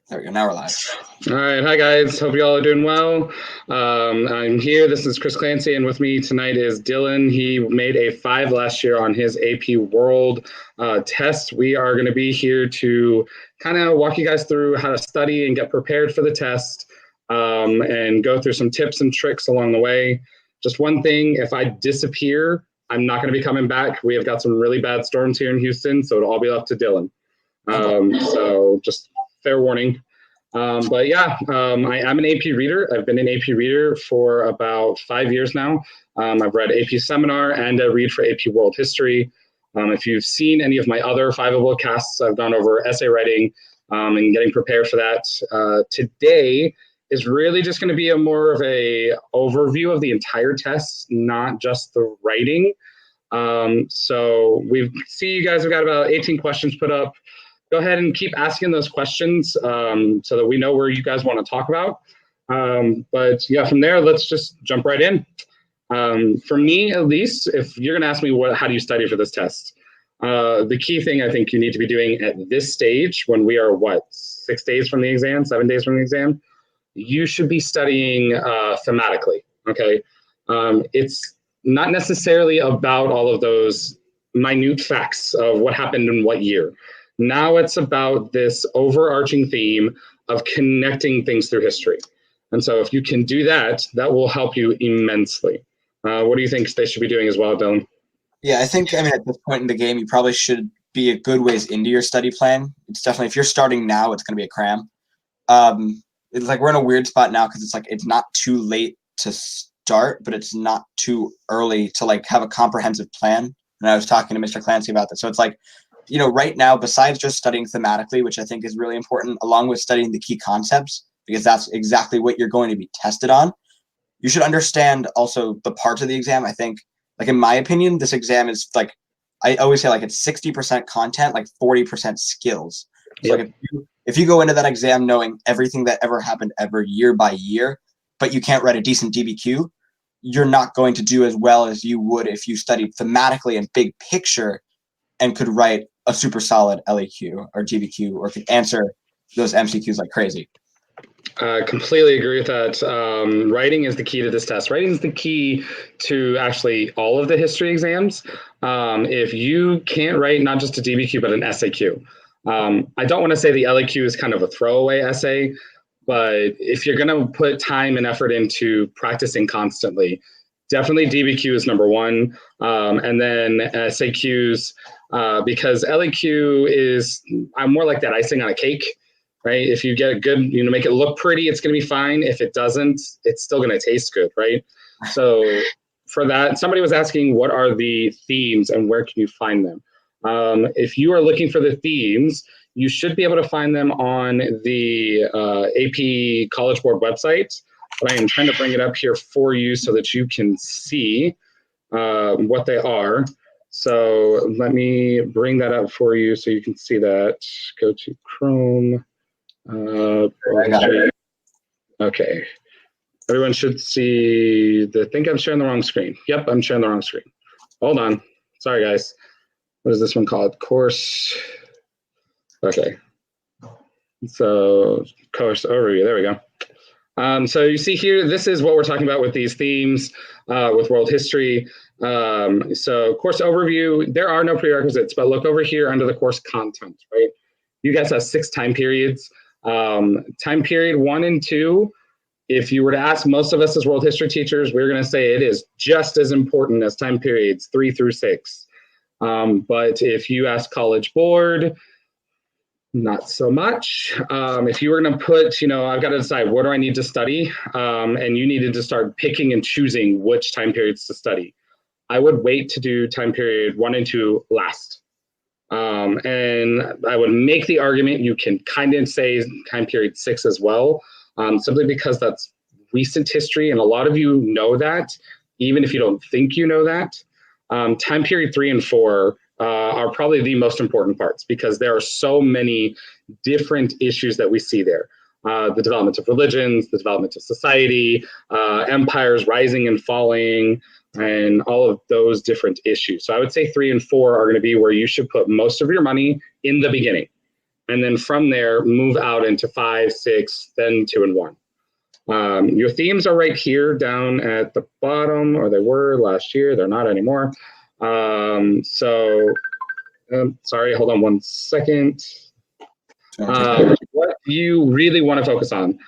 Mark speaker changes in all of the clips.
Speaker 1: There we go. Now we're live.
Speaker 2: All right. Hi, guys. Hope you all are doing well. I'm here. This is Chris Clancy, and with me tonight is Dylan. He made a 5 last year on his AP World test. We are going to be here to kind of walk you guys through how to study and get prepared for the test, and go through some tips and tricks along the way. Just one thing, if I disappear, I'm not going to be coming back. We have got some really bad storms here in Houston, so it'll all be left to Dylan. So just fair warning. But yeah, I am an AP reader. I've been an AP reader for about 5 years now. I've read AP Seminar and I read for AP World History. If you've seen any of my other 5-able casts, I've gone over essay writing and getting prepared for that. Today is really just going to be a more of a overview of the entire test, not just the writing. So we see you guys have got about 18 questions put up. Go ahead and keep asking those questions so that we know where you guys want to talk about. But yeah, from there, let's just jump right in. For me, at least, if you're going to ask me how do you study for this test, the key thing I think you need to be doing at this stage, when we are 6 days from the exam, 7 days from the exam, you should be studying thematically. Okay, it's not necessarily about all of those minute facts of what happened in what year. Now it's about this overarching theme of connecting things through history. And so if you can do that, that will help you immensely. What do you think they should be doing as well, Dylan?
Speaker 1: Yeah, I think, at this point in the game, you probably should be a good ways into your study plan. It's definitely, if you're starting now, it's going to be a cram. It's like we're in a weird spot now because it's like it's not too late to start, but it's not too early to like have a comprehensive plan. And I was talking to Mr. Clancy about that. So it's like, right now, besides just studying thematically, which I think is really important, along with studying the key concepts, because that's exactly what you're going to be tested on, you should understand also the parts of the exam. I think, like in my opinion, this exam is like, I always say like it's 60% content, like 40% skills. So
Speaker 2: Yep.
Speaker 1: like if you go into that exam knowing everything that ever happened ever year by year, but you can't write a decent DBQ, you're not going to do as well as you would if you studied thematically and big picture and could write a super solid LAQ or GBQ or could answer those MCQs like crazy.
Speaker 2: I completely agree with that. Writing is the key to this test. Writing is the key to actually all of the history exams. If you can't write not just a DBQ, but an SAQ. I don't want to say the LAQ is kind of a throwaway essay, but if you're going to put time and effort into practicing constantly, definitely DBQ is number one. And then SAQs, because LAQ is, I'm more like that icing on a cake, right? If you get a good, make it look pretty, it's going to be fine. If it doesn't, it's still going to taste good, right? So for that, somebody was asking, what are the themes and where can you find them? If you are looking for the themes, you should be able to find them on the AP College Board website. But I am trying to bring it up here for you so that you can see what they are. So let me bring that up for you so you can see that. Go to Chrome.
Speaker 1: I got it.
Speaker 2: Okay. Everyone should see I think I'm sharing the wrong screen. Yep, I'm sharing the wrong screen. Hold on. Sorry, guys. What is this one called? Course. Okay. So course overview. There we go. So you see here, this is what we're talking about with these themes, with world history. So course overview, there are no prerequisites, but look over here under the course content, right? You guys have 6 time periods. Time period 1 and 2, if you were to ask most of us as world history teachers, we're going to say it is just as important as time periods 3 through 6. But if you ask College Board, not so much. If you were going to put, I've got to decide what do I need to study, and you needed to start picking and choosing which time periods to study, I would wait to do time period 1 and 2 last. And I would make the argument you can kind of say time period 6 as well, simply because that's recent history, and a lot of you know that, even if you don't think you know that. Time period 3 and 4 are probably the most important parts because there are so many different issues that we see there. The development of religions, the development of society, empires rising and falling, and all of those different issues. So I would say 3 and 4 are going to be where you should put most of your money in the beginning. And then from there, move out into 5, 6, then 2 and 1. Your themes are right here down at the bottom, or they were last year. They're not anymore. Sorry, hold on one second. What you really want to focus on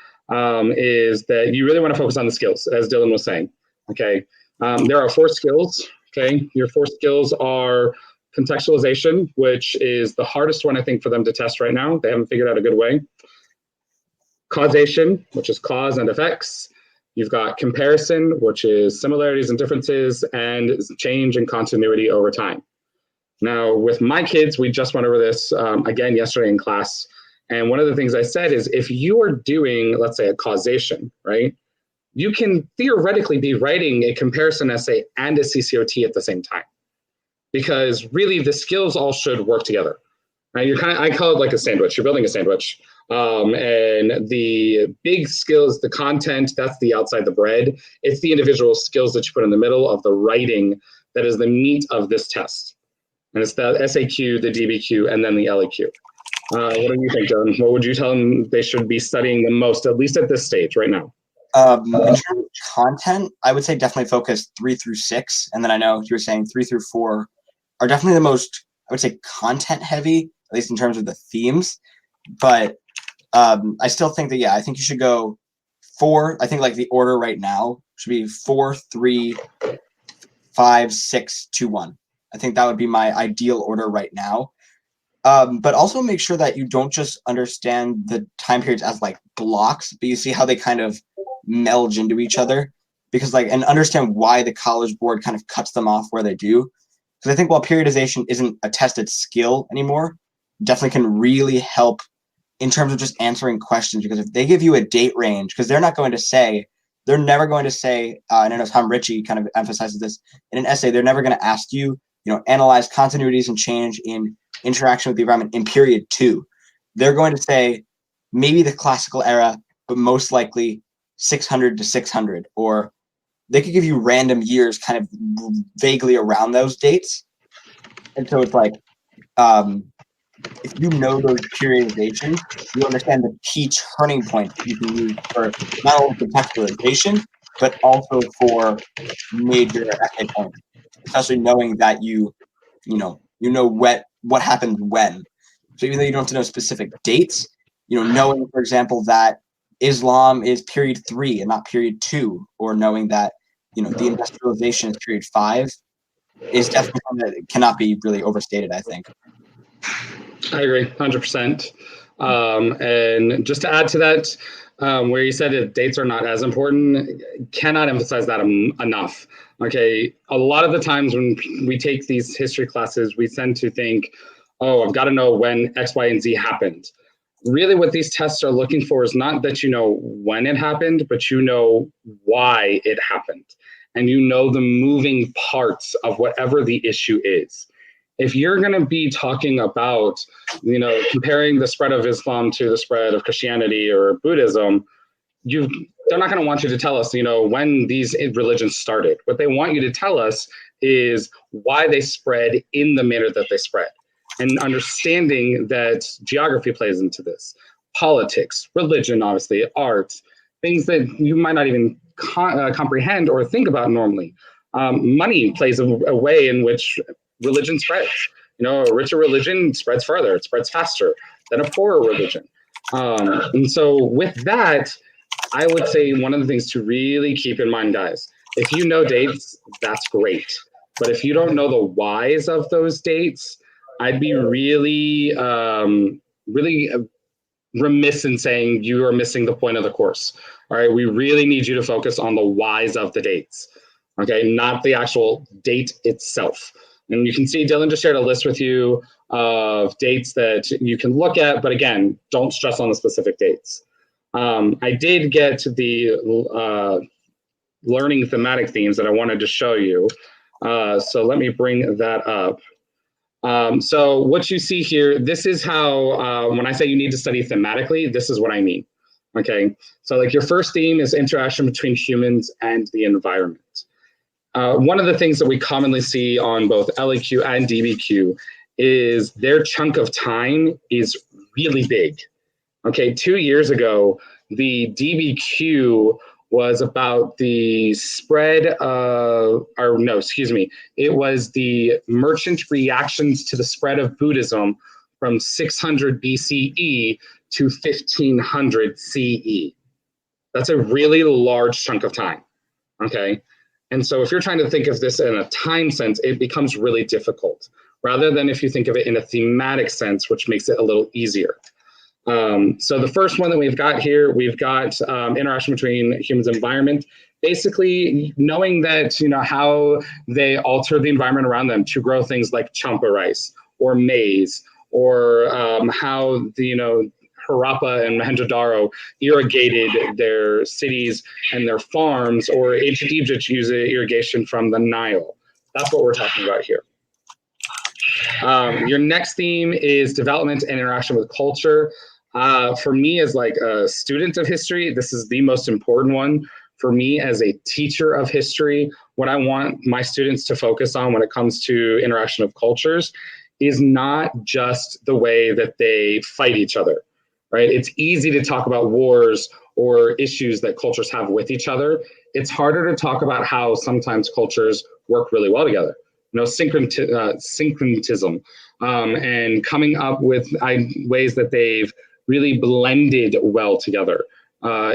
Speaker 2: is that you really want to focus on the skills, as Dylan was saying. Okay, there are 4 skills. Okay, your 4 skills are contextualization, which is the hardest one, I think, for them to test right now. They haven't figured out a good way. Causation, which is cause and effects. You've got comparison, which is similarities and differences, and change and continuity over time. Now, with my kids, we just went over this again yesterday in class. And one of the things I said is if you are doing, let's say, a causation, right, you can theoretically be writing a comparison essay and a CCOT at the same time. Because really the skills all should work together. Right? I call it like a sandwich. You're building a sandwich. And the big skills, the content, that's the outside the bread. It's the individual skills that you put in the middle of the writing that is the meat of this test. And it's the SAQ, the DBQ, and then the LAQ. What do you think, John? What would you tell them they should be studying the most, at least at this stage right now?
Speaker 1: In terms of content, I would say definitely focus 3 through 6. And then I know you were saying 3 through 4 are definitely the most, I would say, content heavy, at least in terms of the themes. But I still think that, I think you should go 4. I think like the order right now should be 4, 3, 5, 6, 2, 1. I think that would be my ideal order right now. But also make sure that you don't just understand the time periods as like blocks, but you see how they kind of meld into each other, because and understand why the College Board kind of cuts them off where they do. Because I think while periodization isn't a tested skill anymore, definitely can really help in terms of just answering questions. Because if they give you a date range, because they're never going to say, and I know Tom Ritchie kind of emphasizes this in an essay, they're never going to ask you, analyze continuities and change in interaction with the environment in period 2. They're going to say maybe the classical era, but most likely 600 to 600, or they could give you random years kind of vaguely around those dates. And so it's like, if you know those periodizations, you understand the key turning points you can use for not only contextualization, but also for major essay points, especially knowing that you know what happened when. So even though you don't have to know specific dates, knowing, for example, that Islam is period 3 and not period 2, or knowing that, the industrialization is period 5, is definitely something that cannot be really overstated, I think.
Speaker 2: I agree, 100%. And just to add to that, where you said that dates are not as important, cannot emphasize that enough. Okay, a lot of the times when we take these history classes, we tend to think, oh, I've got to know when X, Y, and Z happened. Really what these tests are looking for is not that you know when it happened, but you know why it happened. And you know the moving parts of whatever the issue is. If you're going to be talking about, comparing the spread of Islam to the spread of Christianity or Buddhism, they're not going to want you to tell us, when these religions started. What they want you to tell us is why they spread in the manner that they spread. And understanding that geography plays into this, politics, religion, obviously, art, things that you might not even comprehend or think about normally. Money plays a way in which religion spreads. A richer religion spreads further, it spreads faster than a poorer religion. And so with that, I would say one of the things to really keep in mind, guys, if you know dates, that's great. But if you don't know the whys of those dates, I'd be really, really remiss in saying you are missing the point of the course. All right, we really need you to focus on the whys of the dates, okay, not the actual date itself. And you can see Dylan just shared a list with you of dates that you can look at, but again, don't stress on the specific dates. I did get the learning thematic themes that I wanted to show you. So let me bring that up. So what you see here, this is how, when I say you need to study thematically, this is what I mean. Okay, so like your first theme is interaction between humans and the environment. One of the things that we commonly see on both LAQ and DBQ is their chunk of time is really big. Okay, 2 years ago, the DBQ was about the spread of, or no, excuse me, it was the merchant reactions to the spread of Buddhism from 600 BCE to 1500 CE. That's a really large chunk of time, okay? And so if you're trying to think of this in a time sense, it becomes really difficult, rather than if you think of it in a thematic sense, which makes it a little easier. So the first one that we've got here, we've got interaction between humans and environment. Basically, knowing that, you know, how they alter the environment around them to grow things like champa rice or maize, or how the, you know, Harappa and Mohenjo-daro irrigated their cities and their farms, or ancient Egypt used irrigation from the Nile. That's what we're talking about here. Your next theme is development and interaction with culture. For me, as like a student of history, this is the most important one. For me, as a teacher of history, what I want my students to focus on when it comes to interaction of cultures is not just the way that they fight each other, right? It's easy to talk about wars or issues that cultures have with each other. It's harder to talk about how sometimes cultures work really well together. You know, syncretism, and coming up with ways that they've really blended well together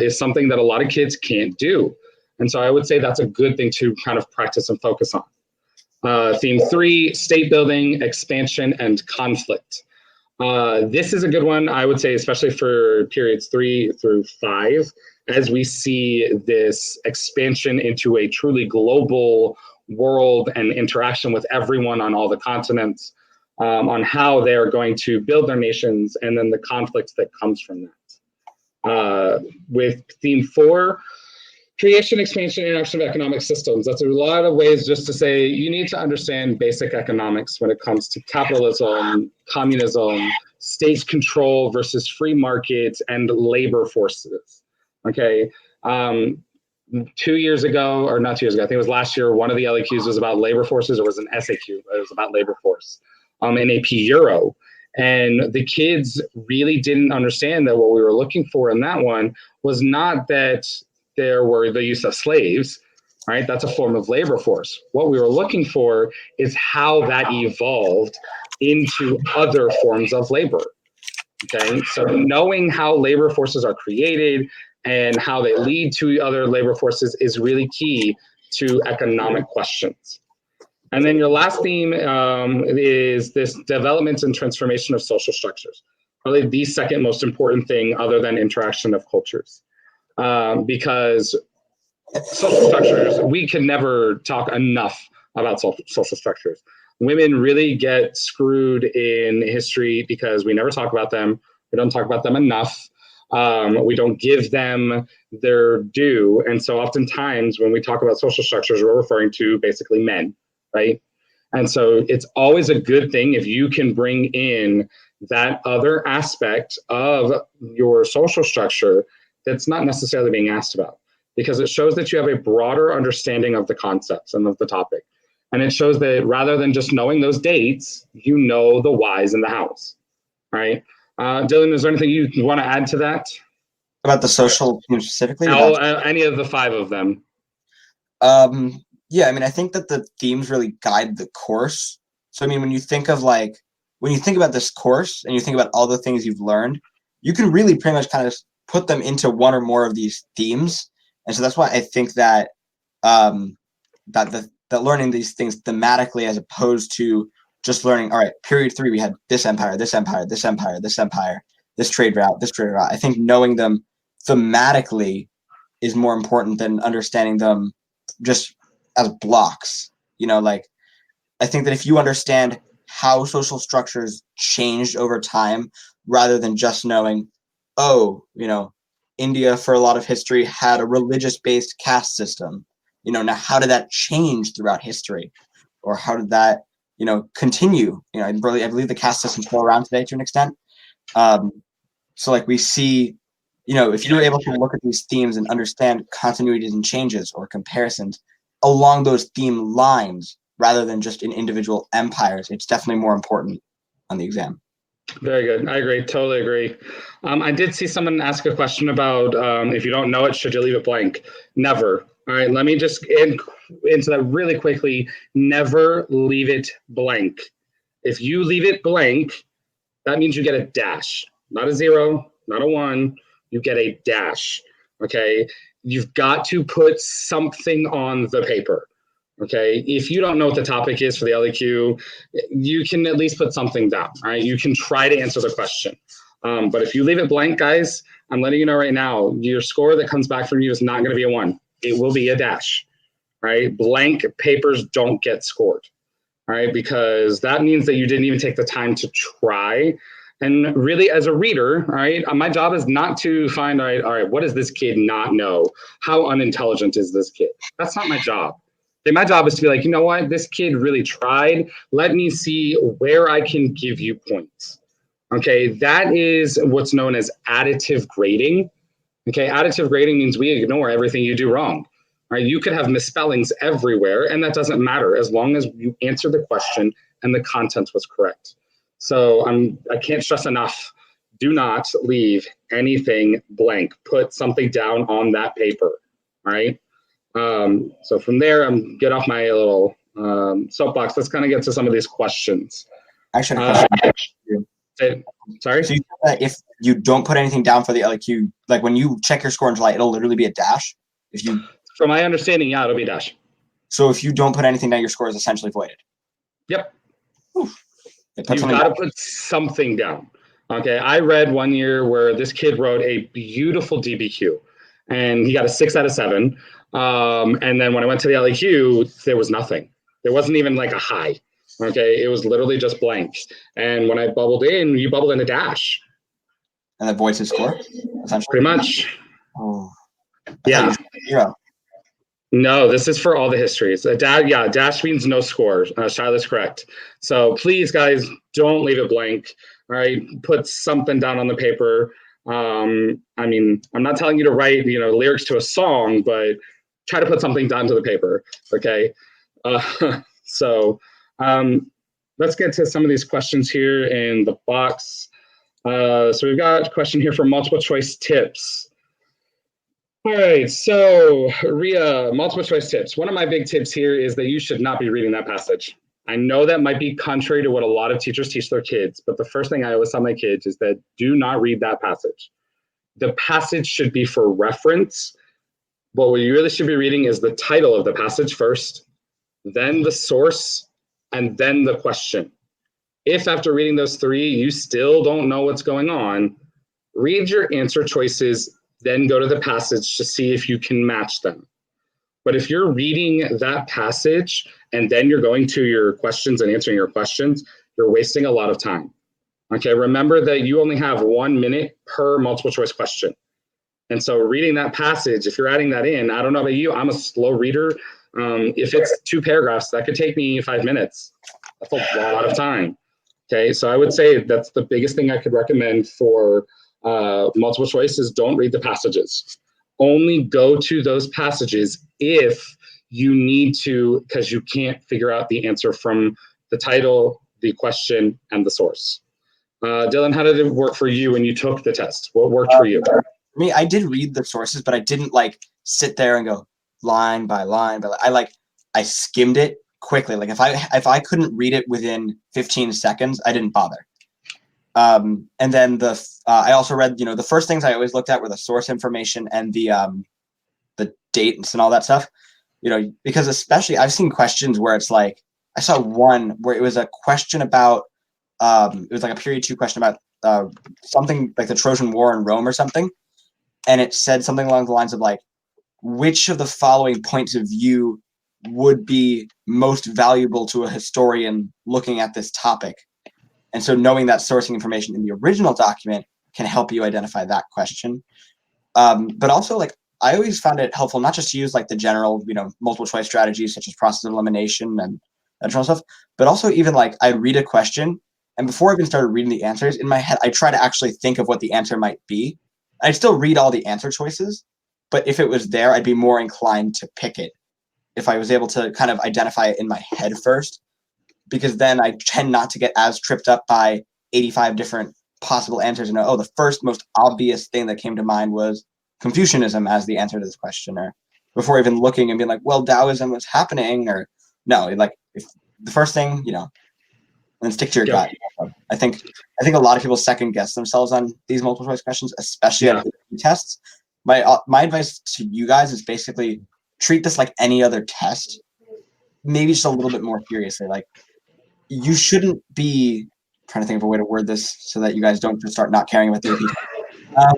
Speaker 2: is something that a lot of kids can't do. And so I would say that's a good thing to kind of practice and focus on. Theme 3, state building, expansion, and conflict. This is a good one, I would say, especially for periods 3 through 5, as we see this expansion into a truly global world and interaction with everyone on all the continents, on how they're going to build their nations, and then the conflict that comes from that. With theme 4, creation, expansion, interaction of economic systems. That's a lot of ways just to say you need to understand basic economics when it comes to capitalism, communism, state control versus free markets, and labor forces. Okay. 2 years ago, or not 2 years ago, I think it was last year, one of the LEQs was about labor forces, or was an SAQ, but it was about labor force in AP Euro. And the kids really didn't understand that what we were looking for in that one was not that there were the use of slaves, right? That's a form of labor force. What we were looking for is how that evolved into other forms of labor, okay? So knowing how labor forces are created and how they lead to other labor forces is really key to economic questions. And then your last theme is this development and transformation of social structures. Probably the second most important thing other than interaction of cultures. Because social structures, we can never talk enough about social structures. Women really get screwed in history because we never talk about them. We don't talk about them enough. We don't give them their due. And so oftentimes when we talk about social structures, we're referring to basically men, right? And so it's always a good thing if you can bring in that other aspect of your social structure that's not necessarily being asked about, because it shows that you have a broader understanding of the concepts and of the topic. And it shows that rather than just knowing those dates, you know the whys and the hows, right? Dylan, is there anything you want to add to that?
Speaker 1: About the social team specifically?
Speaker 2: Any of the 5 of them.
Speaker 1: Yeah, I mean, I think that the themes really guide the course. So, I mean, when you think about this course and you think about all the things you've learned, you can really pretty much kind of put them into one or more of these themes. And so that's why I think that that learning these things thematically, as opposed to just learning, all right, period 3, we had this empire, this empire, this empire, this empire, this trade route, this trade route. I think knowing them thematically is more important than understanding them just as blocks. You know, like, I think that if you understand how social structures changed over time, rather than just knowing, oh, you know, India for a lot of history had a religious-based caste system. You know, now how did that change throughout history? Or how did that, you know, continue? You know, I believe the caste system's still around today to an extent. So like we see, you know, if you're able to look at these themes and understand continuities and changes or comparisons along those theme lines, rather than just in individual empires, it's definitely more important on the exam.
Speaker 2: Very good. I agree. Totally agree. I did see someone ask a question about if you don't know it, should you leave it blank? Never. All right. Let me just into that really quickly. Never leave it blank. If you leave it blank, that means you get a dash, not a zero, not a one. You get a dash. Okay. You've got to put something on the paper. Okay. If you don't know what the topic is for the LEQ, you can at least put something down. All right. You can try to answer the question. But if you leave it blank, guys, I'm letting you know right now, your score that comes back from you is not going to be a one. It will be a dash. Right. Blank papers don't get scored. All right. Because that means that you didn't even take the time to try. And really, as a reader, all right, my job is not to find, all right, what does this kid not know? How unintelligent is this kid? That's not my job. Okay, my job is to be like, you know what? This kid really tried. Let me see where I can give you points. Okay, that is what's known as additive grading. Okay, additive grading means we ignore everything you do wrong. Right? You could have misspellings everywhere, and that doesn't matter as long as you answer the question and the content was correct. So I can't stress enough. Do not leave anything blank. Put something down on that paper. All right. So from there, I'm get off my little soapbox. Let's kind of get to some of these questions.
Speaker 1: Actually, I had a question.
Speaker 2: Sorry?
Speaker 1: So you said that if you don't put anything down for the LEQ, like when you check your score in July, it'll literally be a dash? If you,
Speaker 2: From my understanding, yeah, it'll be a dash.
Speaker 1: So if you don't put anything down, your score is essentially voided.
Speaker 2: Yep.
Speaker 1: You've
Speaker 2: got to put something down. Okay, I read one year where this kid wrote a beautiful DBQ, and he got a 6 out of 7. And then when I went to the LEQ, there was nothing. There wasn't even like a high. Okay, it was literally just blank. And when I bubbled in, you bubbled in a dash.
Speaker 1: And that voids his score, essentially?
Speaker 2: Pretty much.
Speaker 1: Oh.
Speaker 2: Yeah.
Speaker 1: Zero.
Speaker 2: No, this is for all the histories. Dash means no score. Shiloh's correct. So please, guys, don't leave it blank. All right, put something down on the paper. I mean, I'm not telling you to write, lyrics to a song, but try to put something down to the paper. Okay. So let's get to some of these questions here in the box. So we've got a question here for multiple choice tips. All right, so Ria, multiple choice tips. One of my big tips here is that you should not be reading that passage. I know that might be contrary to what a lot of teachers teach their kids, but the first thing I always tell my kids is that do not read that passage. The passage should be for reference, but what you really should be reading is the title of the passage first, then the source, and then the question. If after reading those three, you still don't know what's going on, read your answer choices, then go to the passage to see if you can match them. But if you're reading that passage and then you're going to your questions and answering your questions, you're wasting a lot of time. Okay, remember that you only have 1 minute per multiple choice question. And so reading that passage, if you're adding that in, I don't know about you, I'm a slow reader. If it's 2 paragraphs, that could take me 5 minutes. That's a lot of time. Okay, so I would say that's the biggest thing I could recommend for multiple choice is don't read the passages. Only go to those passages if you need to, because you can't figure out the answer from the title, the question, and the source. Dylan, how did it work for you when you took the test? What worked for you?
Speaker 1: For me, I did read the sources, but I didn't like sit there and go line by line. But I skimmed it quickly. Like if I couldn't read it within 15 seconds, I didn't bother. And then I also read, the first things I always looked at were the source information and the dates and all that stuff, because especially I've seen questions where it's like, I saw one where it was a question about, it was like a period 2 question about something like the Trojan War in Rome or something. And it said something along the lines of like, which of the following points of view would be most valuable to a historian looking at this topic? And so knowing that sourcing information in the original document can help you identify that question. But also, like, I always found it helpful not just to use like the general, multiple choice strategies such as process of elimination and that general stuff, but also even like I'd read a question, and before I even started reading the answers in my head, I try to actually think of what the answer might be. I'd still read all the answer choices, but if it was there, I'd be more inclined to pick it if I was able to kind of identify it in my head first, because then I tend not to get as tripped up by 85 different possible answers and know, oh, the first most obvious thing that came to mind was Confucianism as the answer to this question, or before even looking and being like, well, Taoism was happening, or no, like if the first thing, and then stick to your gut. I think a lot of people second guess themselves on these multiple choice questions, especially on AP tests. My advice to you guys is basically treat this like any other test, maybe just a little bit more seriously. Like, you shouldn't be trying to think of a way to word this so that you guys don't just start not caring about the AP.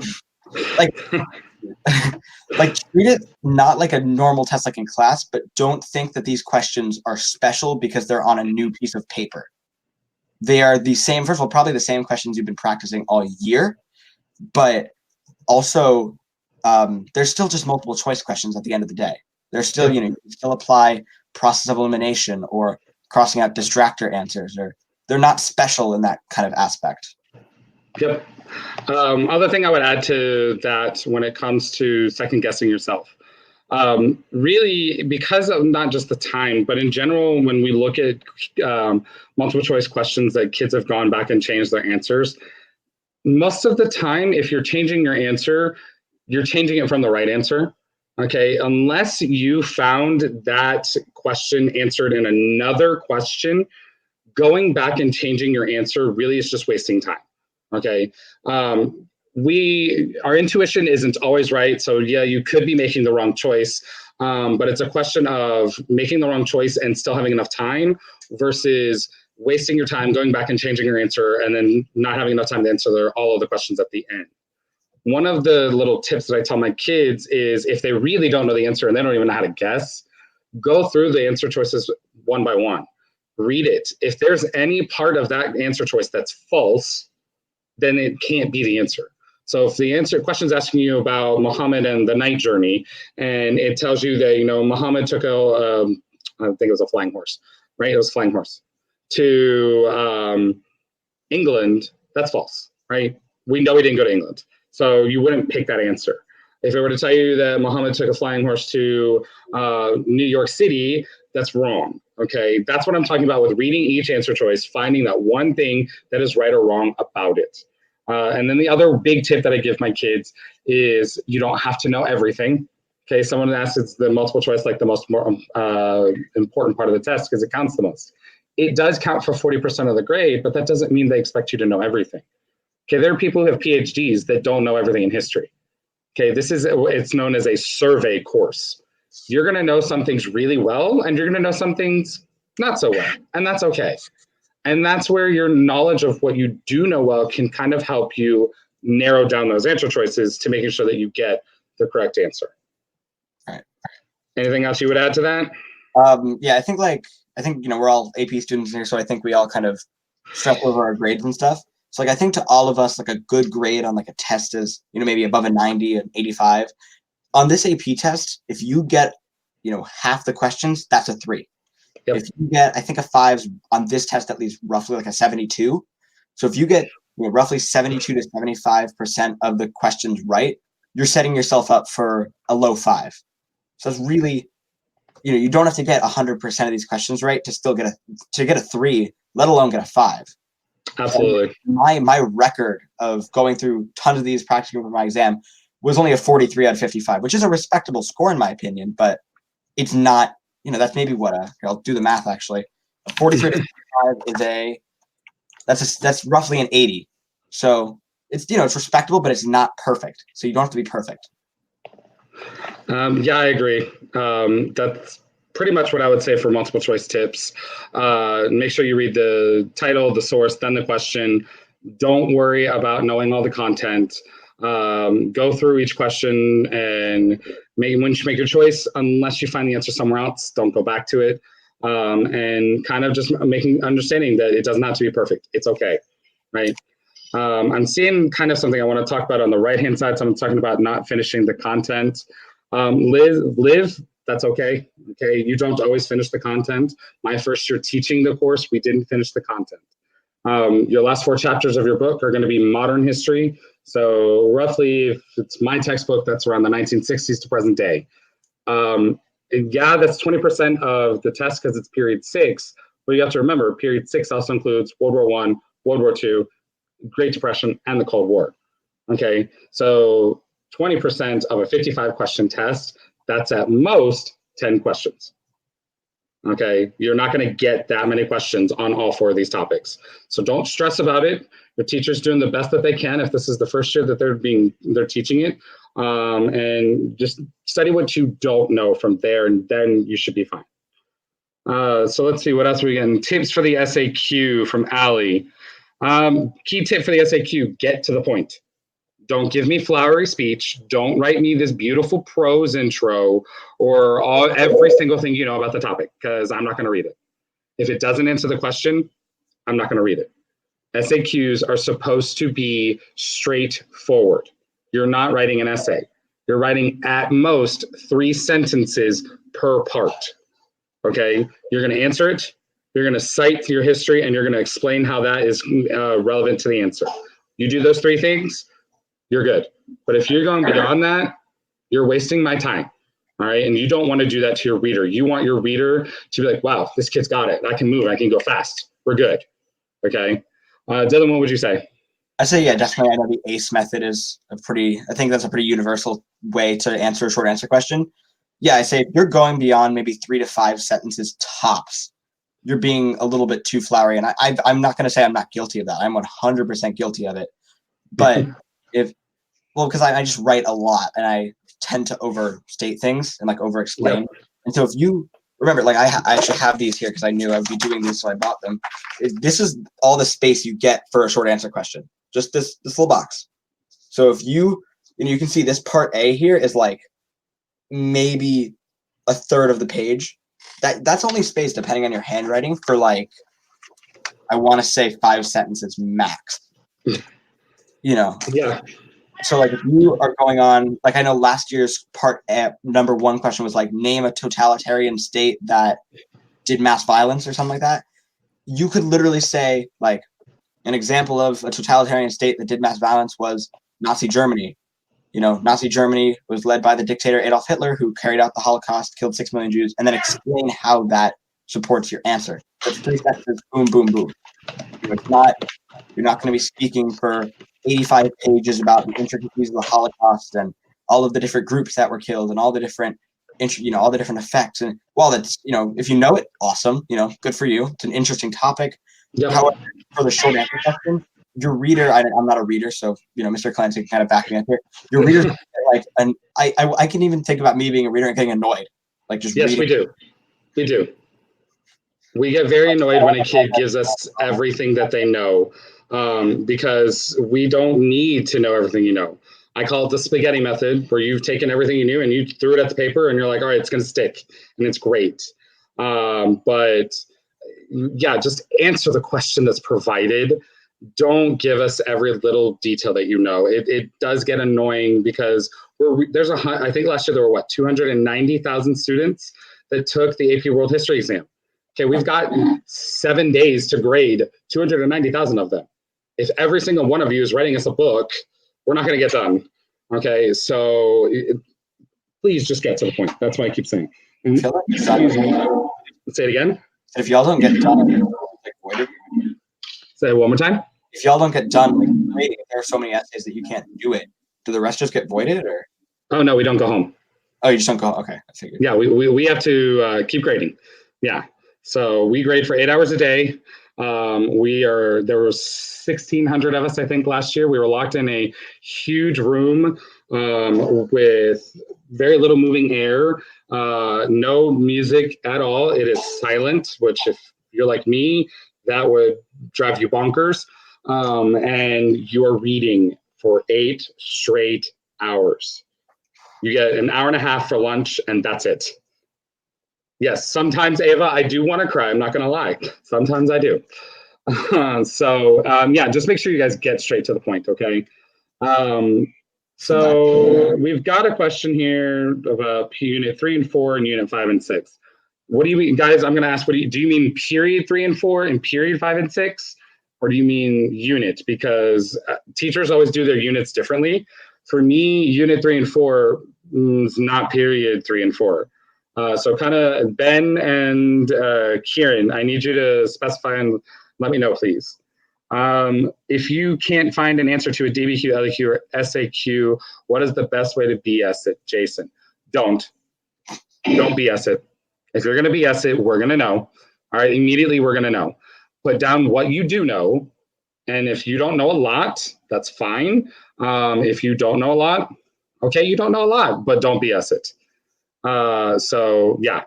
Speaker 1: Like treat it not like a normal test like in class, but don't think that these questions are special because they're on a new piece of paper. They are the same, first of all, probably the same questions you've been practicing all year, but also there's still just multiple choice questions at the end of the day. There's still, you can still apply process of elimination or crossing out distractor answers, or they're not special in that kind of aspect.
Speaker 2: Yep. Other thing I would add to that when it comes to second guessing yourself, really, because of not just the time, but in general, when we look at multiple choice questions that kids have gone back and changed their answers, most of the time, if you're changing your answer, you're changing it from the right answer. Okay, unless you found that question answered in another question, going back and changing your answer really is just wasting time. Okay. Our intuition isn't always right. So yeah, you could be making the wrong choice. But it's a question of making the wrong choice and still having enough time versus wasting your time going back and changing your answer and then not having enough time to answer all of the questions at the end. One of the little tips that I tell my kids is if they really don't know the answer and they don't even know how to guess, go through the answer choices one by one. Read it. If there's any part of that answer choice that's false, then it can't be the answer. So if the question is asking you about Muhammad and the night journey, and it tells you that, Muhammad took I think it was a flying horse, right? It was a flying horse to England. That's false, right? We know he didn't go to England. So you wouldn't pick that answer. If it were to tell you that Muhammad took a flying horse to New York City, that's wrong. Okay, that's what I'm talking about with reading each answer choice, finding that one thing that is right or wrong about it. And then the other big tip that I give my kids is you don't have to know everything. Okay, someone asked, it's the multiple choice like the most important part of the test because it counts the most. It does count for 40% of the grade, but that doesn't mean they expect you to know everything. Okay, there are people who have PhDs that don't know everything in history. Okay, it's known as a survey course. You're going to know some things really well, and you're going to know some things not so well, and that's okay. And that's where your knowledge of what you do know well can kind of help you narrow down those answer choices to making sure that you get the correct answer.
Speaker 1: All right.
Speaker 2: Anything else you would add to that?
Speaker 1: Yeah, I think we're all AP students here, so I think we all kind of stress over our grades and stuff. So I think to all of us, a good grade on a test is, maybe above a 90, an 85. On this AP test, if you get, half the questions, that's a 3. Yep. If you get, I think a 5 on this test, at least roughly a 72. So if you get roughly 72 to 75% of the questions right, you're setting yourself up for a low 5. So it's really, you don't have to get 100% of these questions right to still get a 3, let alone get a 5.
Speaker 2: Absolutely.
Speaker 1: And my record of going through tons of these practicing for my exam was only a 43 out of 55, which is a respectable score in my opinion, but it's not, that's maybe I'll do the math actually. A 43 to 55 is that's roughly an 80. So it's, it's respectable, but it's not perfect. So you don't have to be perfect.
Speaker 2: Yeah, I agree. That's pretty much what I would say for multiple choice tips. Make sure you read the title, the source, then the question. Don't worry about knowing all the content. Go through each question and once you make your choice, unless you find the answer somewhere else, don't go back to it. And kind of just understanding that it doesn't have to be perfect. It's okay, right? I'm seeing kind of something I want to talk about on the right-hand side. So I'm talking about not finishing the content. Live, that's okay. Okay, you don't always finish the content. My first year teaching the course, we didn't finish the content. Your last 4 chapters of your book are going to be modern history. So roughly, if it's my textbook, that's around the 1960s to present day. Yeah, that's 20% of the test because it's period 6. But you have to remember, period 6 also includes World War I, World War II, Great Depression, and the Cold War. Okay, so 20% of a 55 question test, that's at most 10 questions. Okay, you're not going to get that many questions on all 4 of these topics. So don't stress about it. Your teacher's doing the best that they can if this is the first year that they're teaching it. And just study what you don't know from there, and then you should be fine. So let's see, what else are we getting? Tips for the SAQ from Allie. Key tip for the SAQ, get to the point. Don't give me flowery speech. Don't write me this beautiful prose intro or every single thing you know about the topic, because I'm not going to read it. If it doesn't answer the question, I'm not going to read it. SAQs are supposed to be straightforward. You're not writing an essay. You're writing at most 3 sentences per part. Okay? You're going to answer it, you're going to cite your history, and you're going to explain how that is relevant to the answer. You do those 3 things, you're good. But if you're going beyond that, you're wasting my time. All right. And you don't want to do that to your reader. You want your reader to be like, wow, this kid's got it. I can move. I can go fast. We're good. Okay. Dylan, what would you say?
Speaker 1: I say, yeah, definitely. I know the ACE method is I think that's a pretty universal way to answer a short answer question. Yeah, I say if you're going beyond maybe 3 to 5 sentences tops, you're being a little bit too flowery. And I'm not going to say I'm not guilty of that. I'm 100% guilty of it. But because I just write a lot and I tend to overstate things and like over explain. Yep. And so if you remember, like I actually have these here because I knew I would be doing these, so I bought them. This is all the space you get for a short answer question. Just this little box. So if you can see this part A here is like maybe a third of the page. That's only space, depending on your handwriting, for like, I want to say 5 sentences max.
Speaker 2: Yeah.
Speaker 1: So like if you are going on, like I know last year's part number 1 question was like, name a totalitarian state that did mass violence or something like that. You could literally say like an example of a totalitarian state that did mass violence was Nazi Germany. Nazi Germany was led by the dictator Adolf Hitler, who carried out the Holocaust, killed 6 million Jews, and then explain how that supports your answer. That's 3 sentences, boom, boom, boom. You're not going to be speaking for 85 pages about the intricacies of the Holocaust and all of the different groups that were killed and all the different, all the different effects. And while that's, if you know it, awesome, good for you. It's an interesting topic. Yep. However, for the short answer question, your reader, I'm not a reader, so, Mr. Clancy can kind of back me up here. Your reader's like, and I can even think about me being a reader and getting annoyed. Like just
Speaker 2: yes,
Speaker 1: reading.
Speaker 2: We do. We get very annoyed when a kid gives us everything that they know, because we don't need to know everything you know. I call it the spaghetti method, where you've taken everything you knew and you threw it at the paper and you're like, all right, it's going to stick, and it's great. But yeah, just answer the question that's provided. Don't give us every little detail that you know. It does get annoying because I think last year there were 290,000 students that took the AP World History exam. Okay, we've got 7 days to grade 290,000 of them. If every single one of you is writing us a book, we're not going to get done. Okay, so please just get to the point. That's what I keep saying. Say it again.
Speaker 1: If y'all don't get done, voided.
Speaker 2: Say it one more time.
Speaker 1: If y'all don't get done grading, if there are so many essays that you can't do it, do the rest just get voided, or?
Speaker 2: Oh no, we don't go home.
Speaker 1: Oh, you just don't go. Okay, I figured.
Speaker 2: Yeah, we have to keep grading. Yeah, so we grade for 8 hours a day. There were 1,600 of us, I think, last year. We were locked in a huge room with very little moving air, no music at all. It is silent, which if you're like me, that would drive you bonkers. And you are reading for 8 straight hours. You get an hour and a half for lunch, and that's it. Yes, sometimes, Ava, I do want to cry. I'm not going to lie. Sometimes I do. Yeah, just make sure you guys get straight to the point, okay? So we've got a question here about Unit 3 and 4 and Unit 5 and 6. What do you mean, guys? I'm going to ask, do you mean period 3 and 4 and period 5 and 6? Or do you mean unit? Because teachers always do their units differently. For me, Unit 3 and 4 is not period 3 and 4. So kind of Ben and Kieran, I need you to specify and let me know, please. If you can't find an answer to a DBQ, LEQ, or SAQ, what is the best way to BS it, Jason? Don't BS it. If you're going to BS it, we're going to know. All right, immediately we're going to know. Put down what you do know. And if you don't know a lot, that's fine. If you don't know a lot, okay, you don't know a lot, but don't BS it. So, yeah.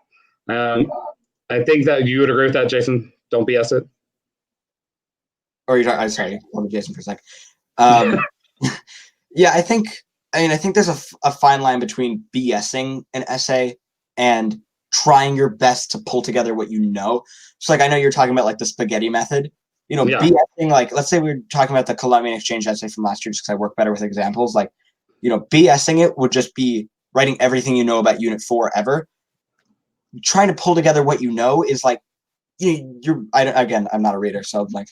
Speaker 2: I think that you would agree with that, Jason. Don't BS it.
Speaker 1: Or I'm sorry, hold me, Jason, for a sec. Yeah, I think there's a fine line between BSing an essay and trying your best to pull together what you know. So, like, I know you're talking about like the spaghetti method. Yeah. BSing, like, let's say we were talking about the Columbian Exchange essay from last year, just because I work better with examples. Like, BSing it would just be writing everything you know about Unit 4 ever. Trying to pull together what you know is like, I'm not a reader, so like,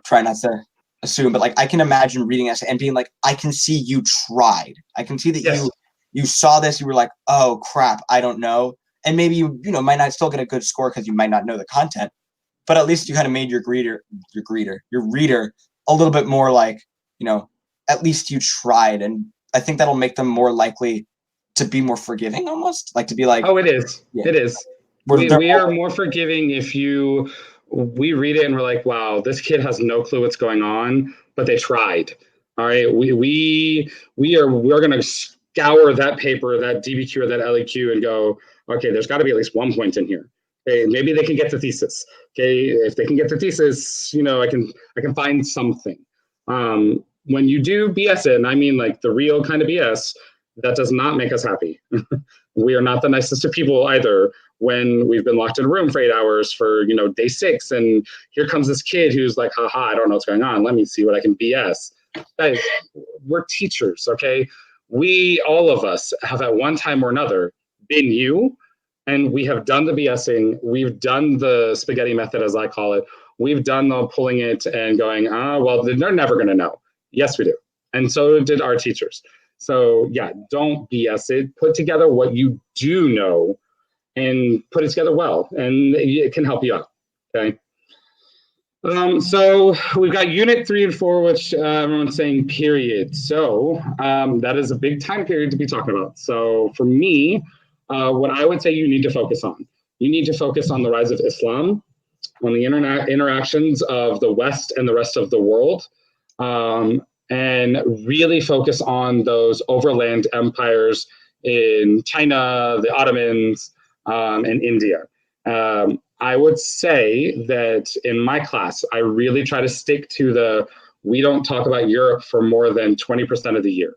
Speaker 1: try not to assume, but like I can imagine reading essay and being like, I can see you tried. I can see that you saw this, you were like, oh crap, I don't know. And maybe you might not still get a good score because you might not know the content, but at least you kind of made your reader a little bit more like, at least you tried. And I think that'll make them more likely to be more forgiving, almost like to be like,
Speaker 2: oh, it is. Yeah. It is. We are more forgiving if we read it and we're like, wow, this kid has no clue what's going on, but they tried. All right. We're going to scour that paper, that DBQ or that LEQ and go, okay, there's got to be at least 1 point in here. Okay, maybe they can get the thesis. Okay, if they can get the thesis, I can find something. When you do BS it, and I mean like the real kind of BS, that does not make us happy. We are not the nicest of people either when we've been locked in a room for 8 hours for, day 6. And here comes this kid who's like, haha, I don't know what's going on. Let me see what I can BS. Guys, we're teachers, okay? All of us have at one time or another been you, and we have done the BSing. We've done the spaghetti method, as I call it. We've done the pulling it and going, well, they're never going to know. Yes, we do. And so did our teachers. So yeah, don't BS it. Put together what you do know and put it together well, and it can help you out, okay? So we've got Unit 3 and 4, which everyone's saying period. So that is a big time period to be talking about. So for me, what I would say you need to focus on. You need to focus on the rise of Islam, on the interactions of the West and the rest of the world, and really focus on those overland empires in China, the Ottomans, and India. I would say that in my class, I really try to stick to we don't talk about Europe for more than 20% of the year,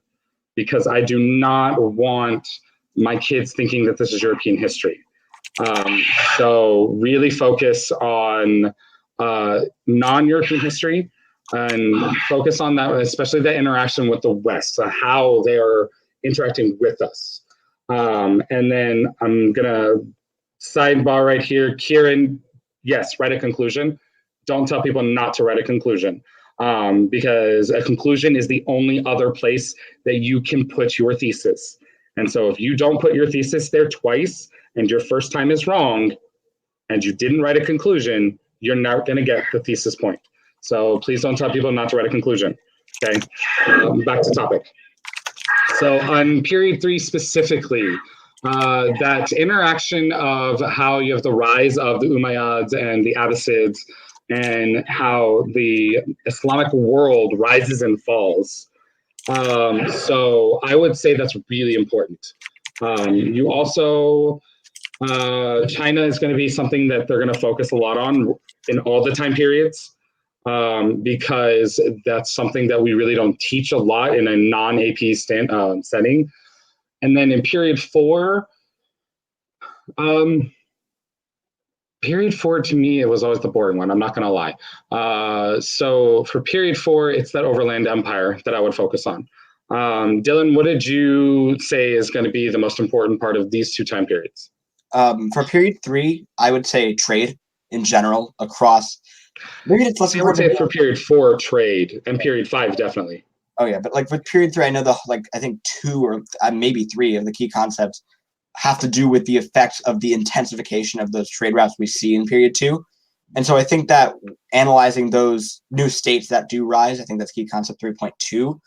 Speaker 2: because I do not want my kids thinking that this is European history. So really focus on non-European history and focus on that, especially the interaction with the West, how they are interacting with us. And then I'm going to sidebar right here. Kieran, yes, write a conclusion. Don't tell people not to write a conclusion, because a conclusion is the only other place that you can put your thesis. And so if you don't put your thesis there twice and your first time is wrong and you didn't write a conclusion, you're not going to get the thesis point. So please don't tell people not to write a conclusion. Okay, back to topic. So on period 3 specifically, that interaction of how you have the rise of the Umayyads and the Abbasids and how the Islamic world rises and falls. So I would say that's really important. You also, China is going to be something that they're going to focus a lot on in all the time periods, because that's something that we really don't teach a lot in a non-AP setting. And then in period 4, period 4 to me, it was always the boring one. I'm not going to lie. So for period 4, it's that overland empire that I would focus on. Dylan, what did you say is going to be the most important part of these 2 time periods?
Speaker 1: For period 3, I would say trade in general across. Maybe it's less important.
Speaker 2: I would say for period 4, trade, and period 5, definitely.
Speaker 1: Oh yeah, but like for period 3, I know I think 2 or maybe 3 of the key concepts have to do with the effects of the intensification of those trade routes we see in period 2. And so I think that analyzing those new states that do rise, I think that's key concept 3.2.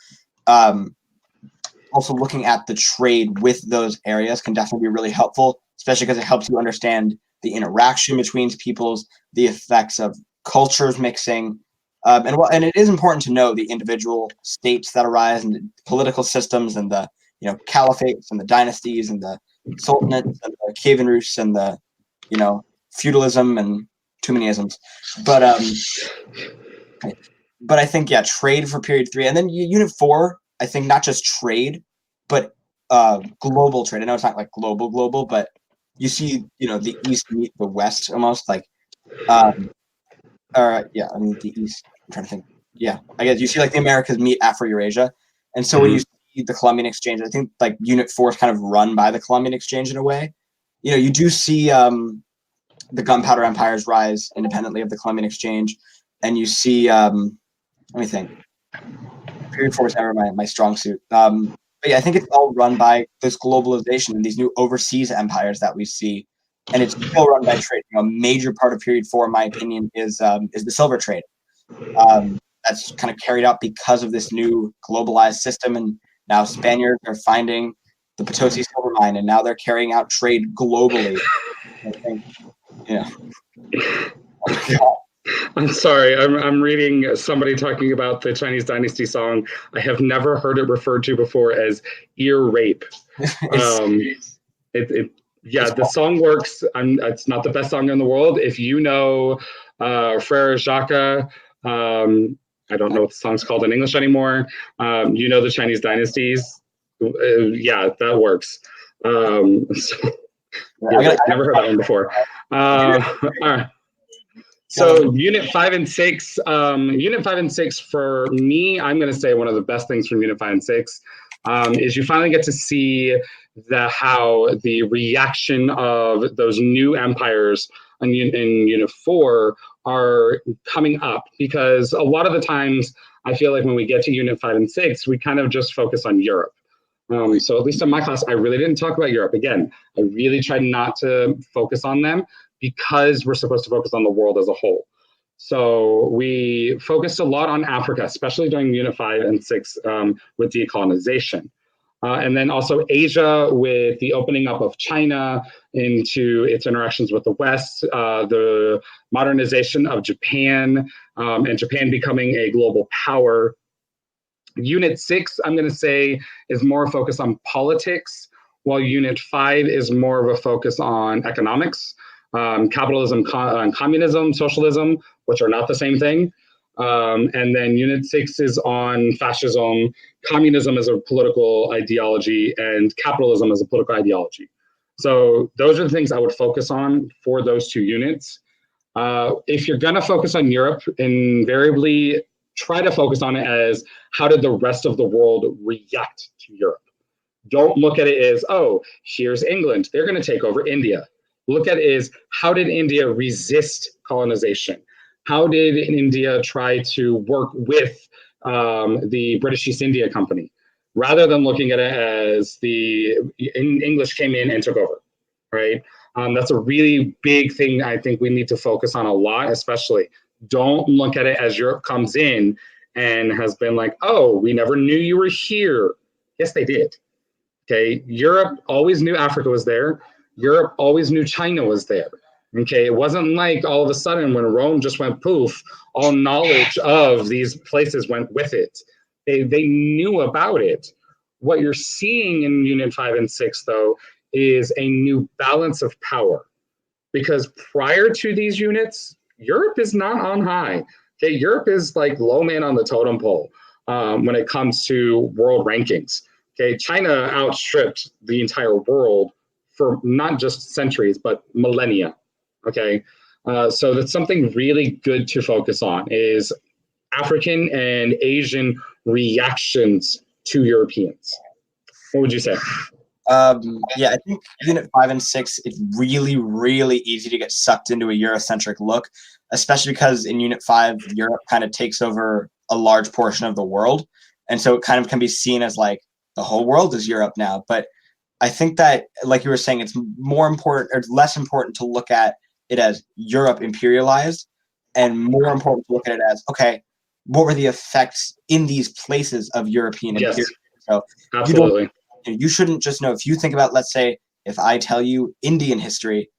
Speaker 1: Also looking at the trade with those areas can definitely be really helpful, especially because it helps you understand the interaction between peoples, the effects of cultures mixing. And it is important to know the individual states that arise and the political systems and the caliphates and the dynasties and the sultanates and the Kievan-Rus and the feudalism and too many isms. But I think trade for period 3, and then unit 4. I think not just trade, but global trade. I know it's not like global, but you see, the East meet the West almost like, the East. I'm trying to think. Yeah, I guess you see like the Americas meet Afro-Eurasia, and so when you see the Columbian Exchange, I think like Unit 4 is kind of run by the Columbian Exchange in a way. You do see the gunpowder empires rise independently of the Columbian Exchange, and you see let me think. Period 4 is never my strong suit. But yeah, I think it's all run by this globalization and these new overseas empires that we see, and it's still run by trade. A major part of period 4, in my opinion, is the silver trade. That's kind of carried out because of this new globalized system, and now Spaniards are finding the Potosi silver mine, and now they're carrying out trade globally. I think,
Speaker 2: I'm sorry. I'm reading somebody talking about the Chinese Dynasty song. I have never heard it referred to before as ear rape. The song works. It's not the best song in the world. If you know Frere Jacques, I don't know what the song's called in English anymore. The Chinese Dynasties. That works. Never heard that one before. All right. So Unit 5 and 6, Unit 5 and 6 for me, I'm going to say one of the best things from Unit 5 and 6 is you finally get to see how the reaction of those new empires in Unit 4 are coming up, because a lot of the times I feel like when we get to Unit 5 and 6, we kind of just focus on Europe. So at least in my class, I really didn't talk about Europe. Again, I really tried not to focus on them, because we're supposed to focus on the world as a whole. So we focused a lot on Africa, especially during Unit 5 and 6 with decolonization. And then also Asia with the opening up of China into its interactions with the West, the modernization of Japan, and Japan becoming a global power. Unit 6, I'm going to say, is more focused on politics, while Unit 5 is more of a focus on economics. Capitalism, communism, socialism, which are not the same thing. And then Unit 6 is on fascism, communism as a political ideology, and capitalism as a political ideology. So those are the things I would focus on for those 2 units. If you're going to focus on Europe, invariably try to focus on it as how did the rest of the world react to Europe? Don't look at it as, oh, here's England, they're going to take over India. Look at it as how did India resist colonization? How did India try to work with the British East India Company, rather than looking at it as the English came in and took over, right? That's a really big thing I think we need to focus on a lot, especially. Don't look at it as Europe comes in and has been like, oh, we never knew you were here. Yes, they did. Okay, Europe always knew Africa was there. Europe always knew China was there. Okay, it wasn't like all of a sudden when Rome just went poof, all knowledge of these places went with it. They knew about it. What you're seeing in Unit 5 and 6, though, is a new balance of power. Because prior to these units, Europe is not on high. Okay, Europe is like low man on the totem pole when it comes to world rankings. Okay, China outstripped the entire world for not just centuries, but millennia. Okay, so that's something really good to focus on is African and Asian reactions to Europeans. What would you say?
Speaker 1: I think Unit 5 and 6, it's really, really easy to get sucked into a Eurocentric look, especially because in Unit 5, Europe kind of takes over a large portion of the world. And so it kind of can be seen as like the whole world is Europe now. But I think that, like you were saying, it's more important or less important to look at it as Europe imperialized and more important to look at it as, okay, what were the effects in these places of European imperialism? So
Speaker 2: absolutely.
Speaker 1: You shouldn't just know, if you think about, let's say, if I tell you Indian history,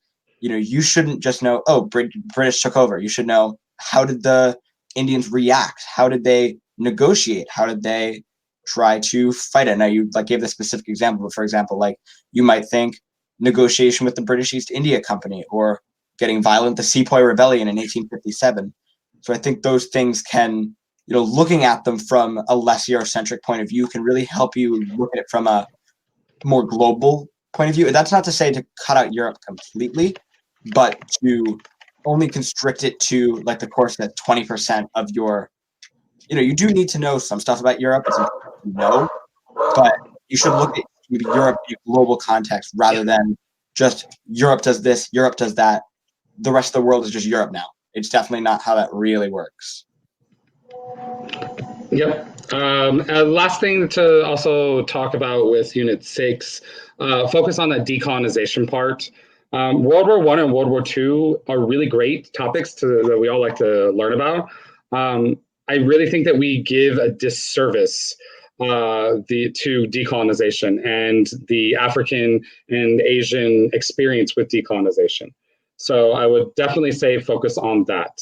Speaker 1: you shouldn't just know, oh, British took over. You should know, how did the Indians react? How did they negotiate? How did they try to fight it? Now, you gave the specific example, but for example, you might think negotiation with the British East India Company, or getting violent, the Sepoy Rebellion in 1857. So I think those things can, looking at them from a less Eurocentric point of view can really help you look at it from a more global point of view. And that's not to say to cut out Europe completely, but to only constrict it to, the course that 20% of your, you do need to know some stuff about Europe. It's important to know, but you should look at Europe in a global context rather than just Europe does this, Europe does that. The rest of the world is just Europe now. It's definitely not how that really works.
Speaker 2: Yep. Last thing to also talk about with Unit 6, focus on the decolonization part. World War I and World War II are really great topics that we all like to learn about. I really think that we give a disservice to decolonization and the African and Asian experience with decolonization. So I would definitely say focus on that.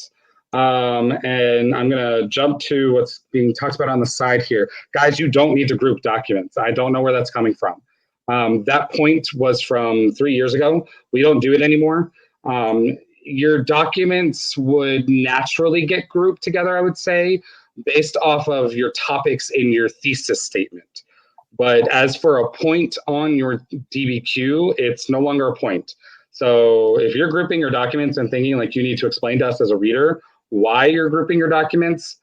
Speaker 2: And I'm going to jump to what's being talked about on the side here. Guys, you don't need to group documents. I don't know where that's coming from. That point was from 3 years ago. We don't do it anymore. Your documents would naturally get grouped together, I would say, based off of your topics in your thesis statement. But as for a point on your DBQ, it's no longer a point. So if you're grouping your documents and thinking like you need to explain to us as a reader why you're grouping your documents,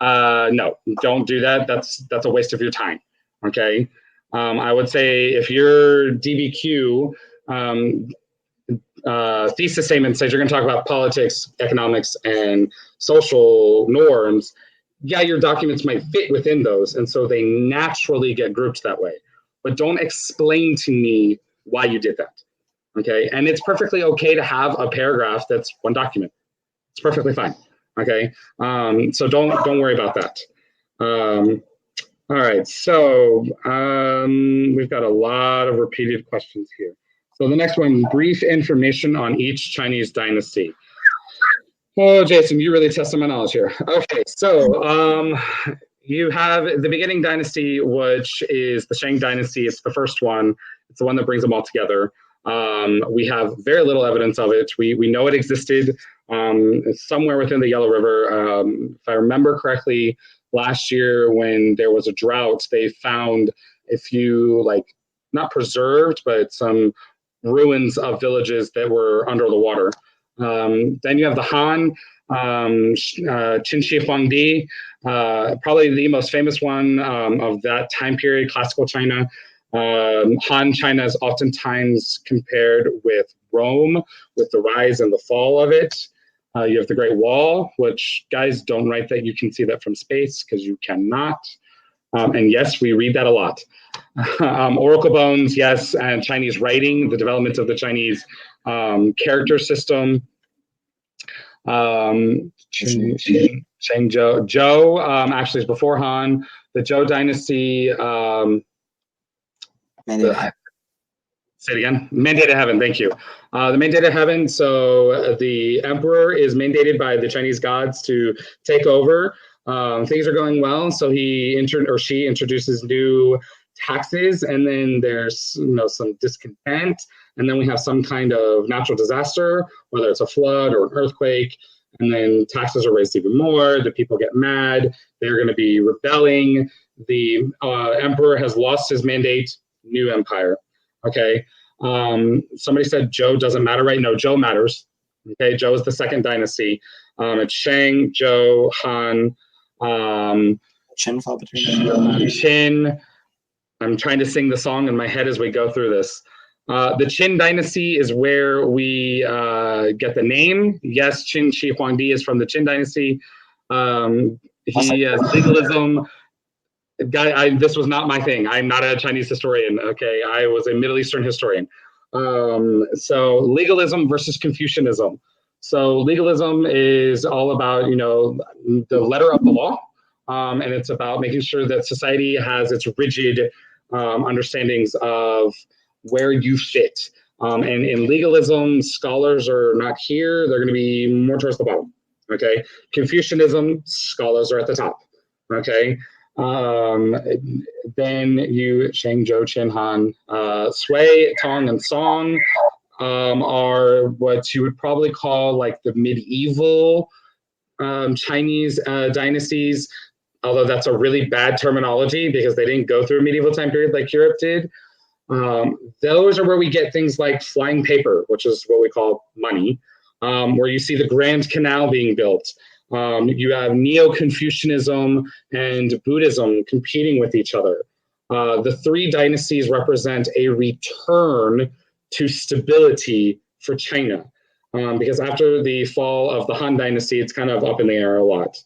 Speaker 2: no, don't do that. That's a waste of your time. Okay. I would say if your DBQ thesis statement says you're going to talk about politics, economics, and social norms, yeah, your documents might fit within those, and so they naturally get grouped that way. But don't explain to me why you did that. Okay, and it's perfectly okay to have a paragraph that's one document. It's perfectly fine. Okay, so don't worry about that. All right, so we've got a lot of repeated questions here. So the next one, brief information on each Chinese dynasty. Oh, Jason, you really tested my knowledge here. Okay, so you have the beginning dynasty, which is the Shang dynasty. It's the first one. It's the one that brings them all together. We have very little evidence of it. We know it existed somewhere within the Yellow River. If I remember correctly, last year when there was a drought, they found a few, not preserved, but some ruins of villages that were under the water. Then you have the Han, Qin Shi Huangdi, probably the most famous one of that time period, classical China. Han China is oftentimes compared with Rome, with the rise and the fall of it. You have the Great Wall, which, guys, don't write that you can see that from space, because you cannot. And yes, we read that a lot. Oracle bones, yes, and Chinese writing, the development of the Chinese character system. Shang Zhou actually is before Han. The Zhou dynasty. Say it again. Mandated Heaven. Thank you. The Mandated Heaven. So the emperor is mandated by the Chinese gods to take over. Things are going well, so she introduces new taxes, and then there's some discontent, and then we have some kind of natural disaster, whether it's a flood or an earthquake, and then taxes are raised even more. The people get mad. They're going to be rebelling. The emperor has lost his mandate. New empire. Okay. Somebody said Zhou doesn't matter, right? No, Zhou matters. Okay, Zhou is the second dynasty. It's Shang, Zhou, Han.
Speaker 1: Qin fall between
Speaker 2: Qin. I'm trying to sing the song in my head as we go through this. The Qin dynasty is where we get the name. Yes, Qin Shi Huangdi is from the Qin dynasty. He has legalism. This was not my thing. I'm not a Chinese historian. Okay, I was a Middle Eastern historian. So legalism versus Confucianism. So legalism is all about, the letter of the law, and it's about making sure that society has its rigid understandings of where you fit. And in legalism, scholars are not here; they're going to be more towards the bottom. Okay, Confucianism, scholars are at the top. Okay, then you Shang, Zhou, Qin, Han, Sui, Tong, and Song are what you would probably call like the medieval Chinese dynasties, although that's a really bad terminology because they didn't go through a medieval time period like Europe did. Those are where we get things like flying paper, which is what we call money, where you see the Grand Canal being built. You have Neo-Confucianism and Buddhism competing with each other. The three dynasties represent a return to stability for China, because after the fall of the Han Dynasty, it's kind of up in the air a lot.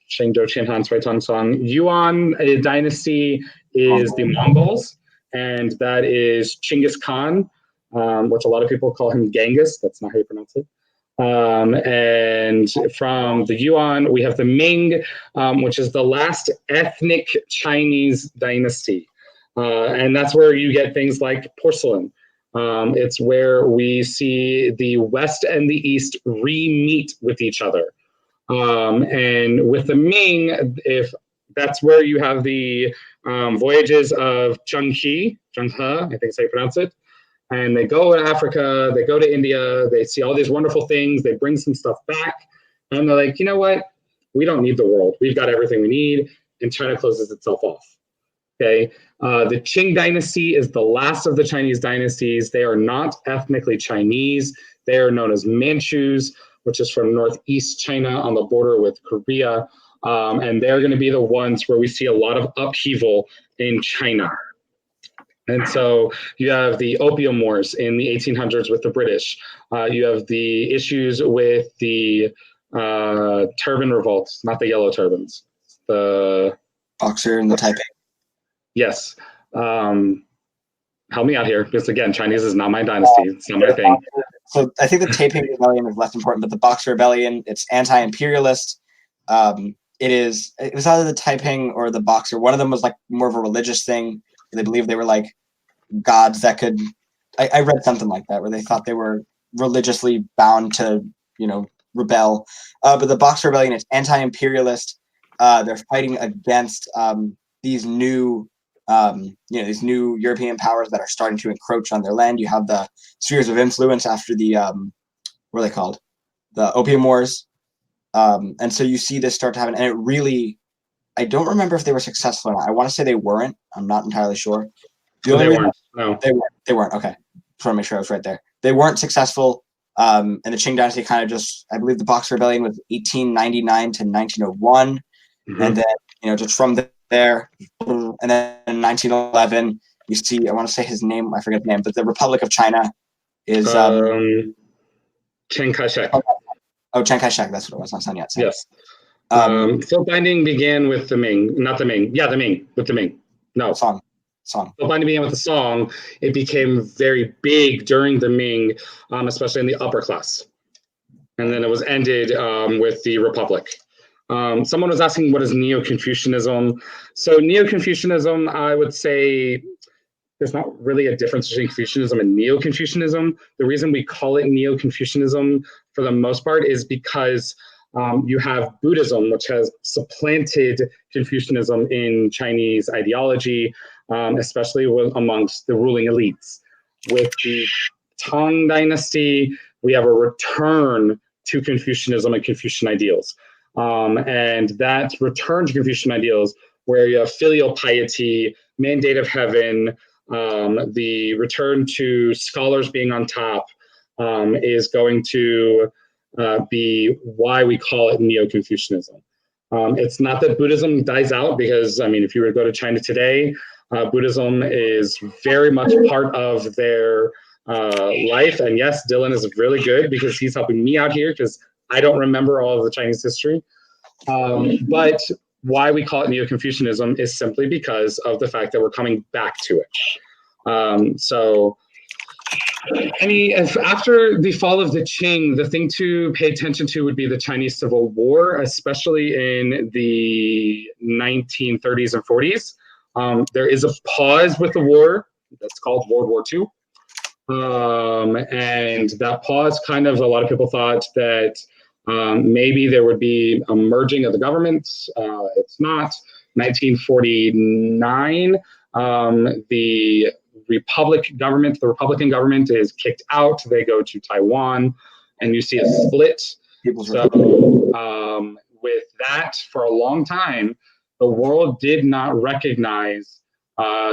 Speaker 2: Shang, Zhou, Qin, Han, Sui, Tong, Song. Yuan dynasty is the Mongols, and that is Genghis Khan, which a lot of people call him Genghis. That's not how you pronounce it. And from the Yuan, we have the Ming, which is the last ethnic Chinese dynasty. And that's where you get things like porcelain. It's where we see the West and the East re-meet with each other. And with the Ming, if that's where you have the voyages of Zheng He, I think is how you pronounce it. And they go to Africa, they go to India, they see all these wonderful things, they bring some stuff back, and they're like, you know what? We don't need the world. We've got everything we need, and China closes itself off. Okay. The Qing dynasty is the last of the Chinese dynasties. They are not ethnically Chinese. They are known as Manchus, which is from northeast China on the border with Korea. And they're going to be the ones where we see a lot of upheaval in China. And so you have the Opium Wars in the 1800s with the British. You have the issues with the turban revolts, not the yellow turbans. The
Speaker 1: Boxer and the Taiping.
Speaker 2: Yes. Help me out here, because again, Chinese is not my dynasty. It's not my thing.
Speaker 1: So I think the Taiping Rebellion is less important, but the Boxer Rebellion, it's anti-imperialist. It was either the Taiping or the Boxer. One of them was like more of a religious thing. They believed they were like gods that could. I read something like that where they thought they were religiously bound to, rebel. But the Boxer Rebellion is anti-imperialist. They're fighting against these new European powers that are starting to encroach on their land. You have the spheres of influence after the what are they called? The Opium Wars. And so you see this start to happen, and it really, I don't remember if they were successful or not. I want to say they weren't. I'm not entirely sure.
Speaker 2: They weren't. No.
Speaker 1: They weren't. Okay. Just want to make sure I was right there. They weren't successful. And the Qing Dynasty kind of just, I believe the Boxer Rebellion was 1899 to 1901. Mm-hmm. And then, just from there, and then in 1911, you see, I want to say his name, I forget the name, but the Republic of China is
Speaker 2: Chiang Kai-shek.
Speaker 1: Oh, Chiang Kai-shek, that's what it was, not Sun Yat-sen.
Speaker 2: Yes. Silk binding began with the Ming, not the Ming. Yeah, the Ming, with the Ming. No.
Speaker 1: Song.
Speaker 2: Silk binding began with the Song. It became very big during the Ming, especially in the upper class. And then it was ended with the Republic. Someone was asking, what is Neo-Confucianism? So Neo-Confucianism, I would say there's not really a difference between Confucianism and Neo-Confucianism. The reason we call it Neo-Confucianism for the most part is because you have Buddhism, which has supplanted Confucianism in Chinese ideology, especially amongst the ruling elites. With the Tang Dynasty, we have a return to Confucianism and Confucian ideals. And that return to Confucian ideals, where you have filial piety, mandate of heaven, the return to scholars being on top, is going to be why we call it Neo-Confucianism. It's not that Buddhism dies out, because, if you were to go to China today, Buddhism is very much part of their life. And yes, Dylan is really good because he's helping me out here, because I don't remember all of the Chinese history. But why we call it Neo-Confucianism is simply because of the fact that we're coming back to it. So After the fall of the Qing, the thing to pay attention to would be the Chinese Civil War, especially in the 1930s and 40s. There is a pause with the war that's called World War II. And that pause kind of, a lot of people thought that maybe there would be a merging of the governments. It's not. 1949, the Republican government is kicked out. They go to Taiwan, and you see a split. So with that, for a long time, the world did not recognize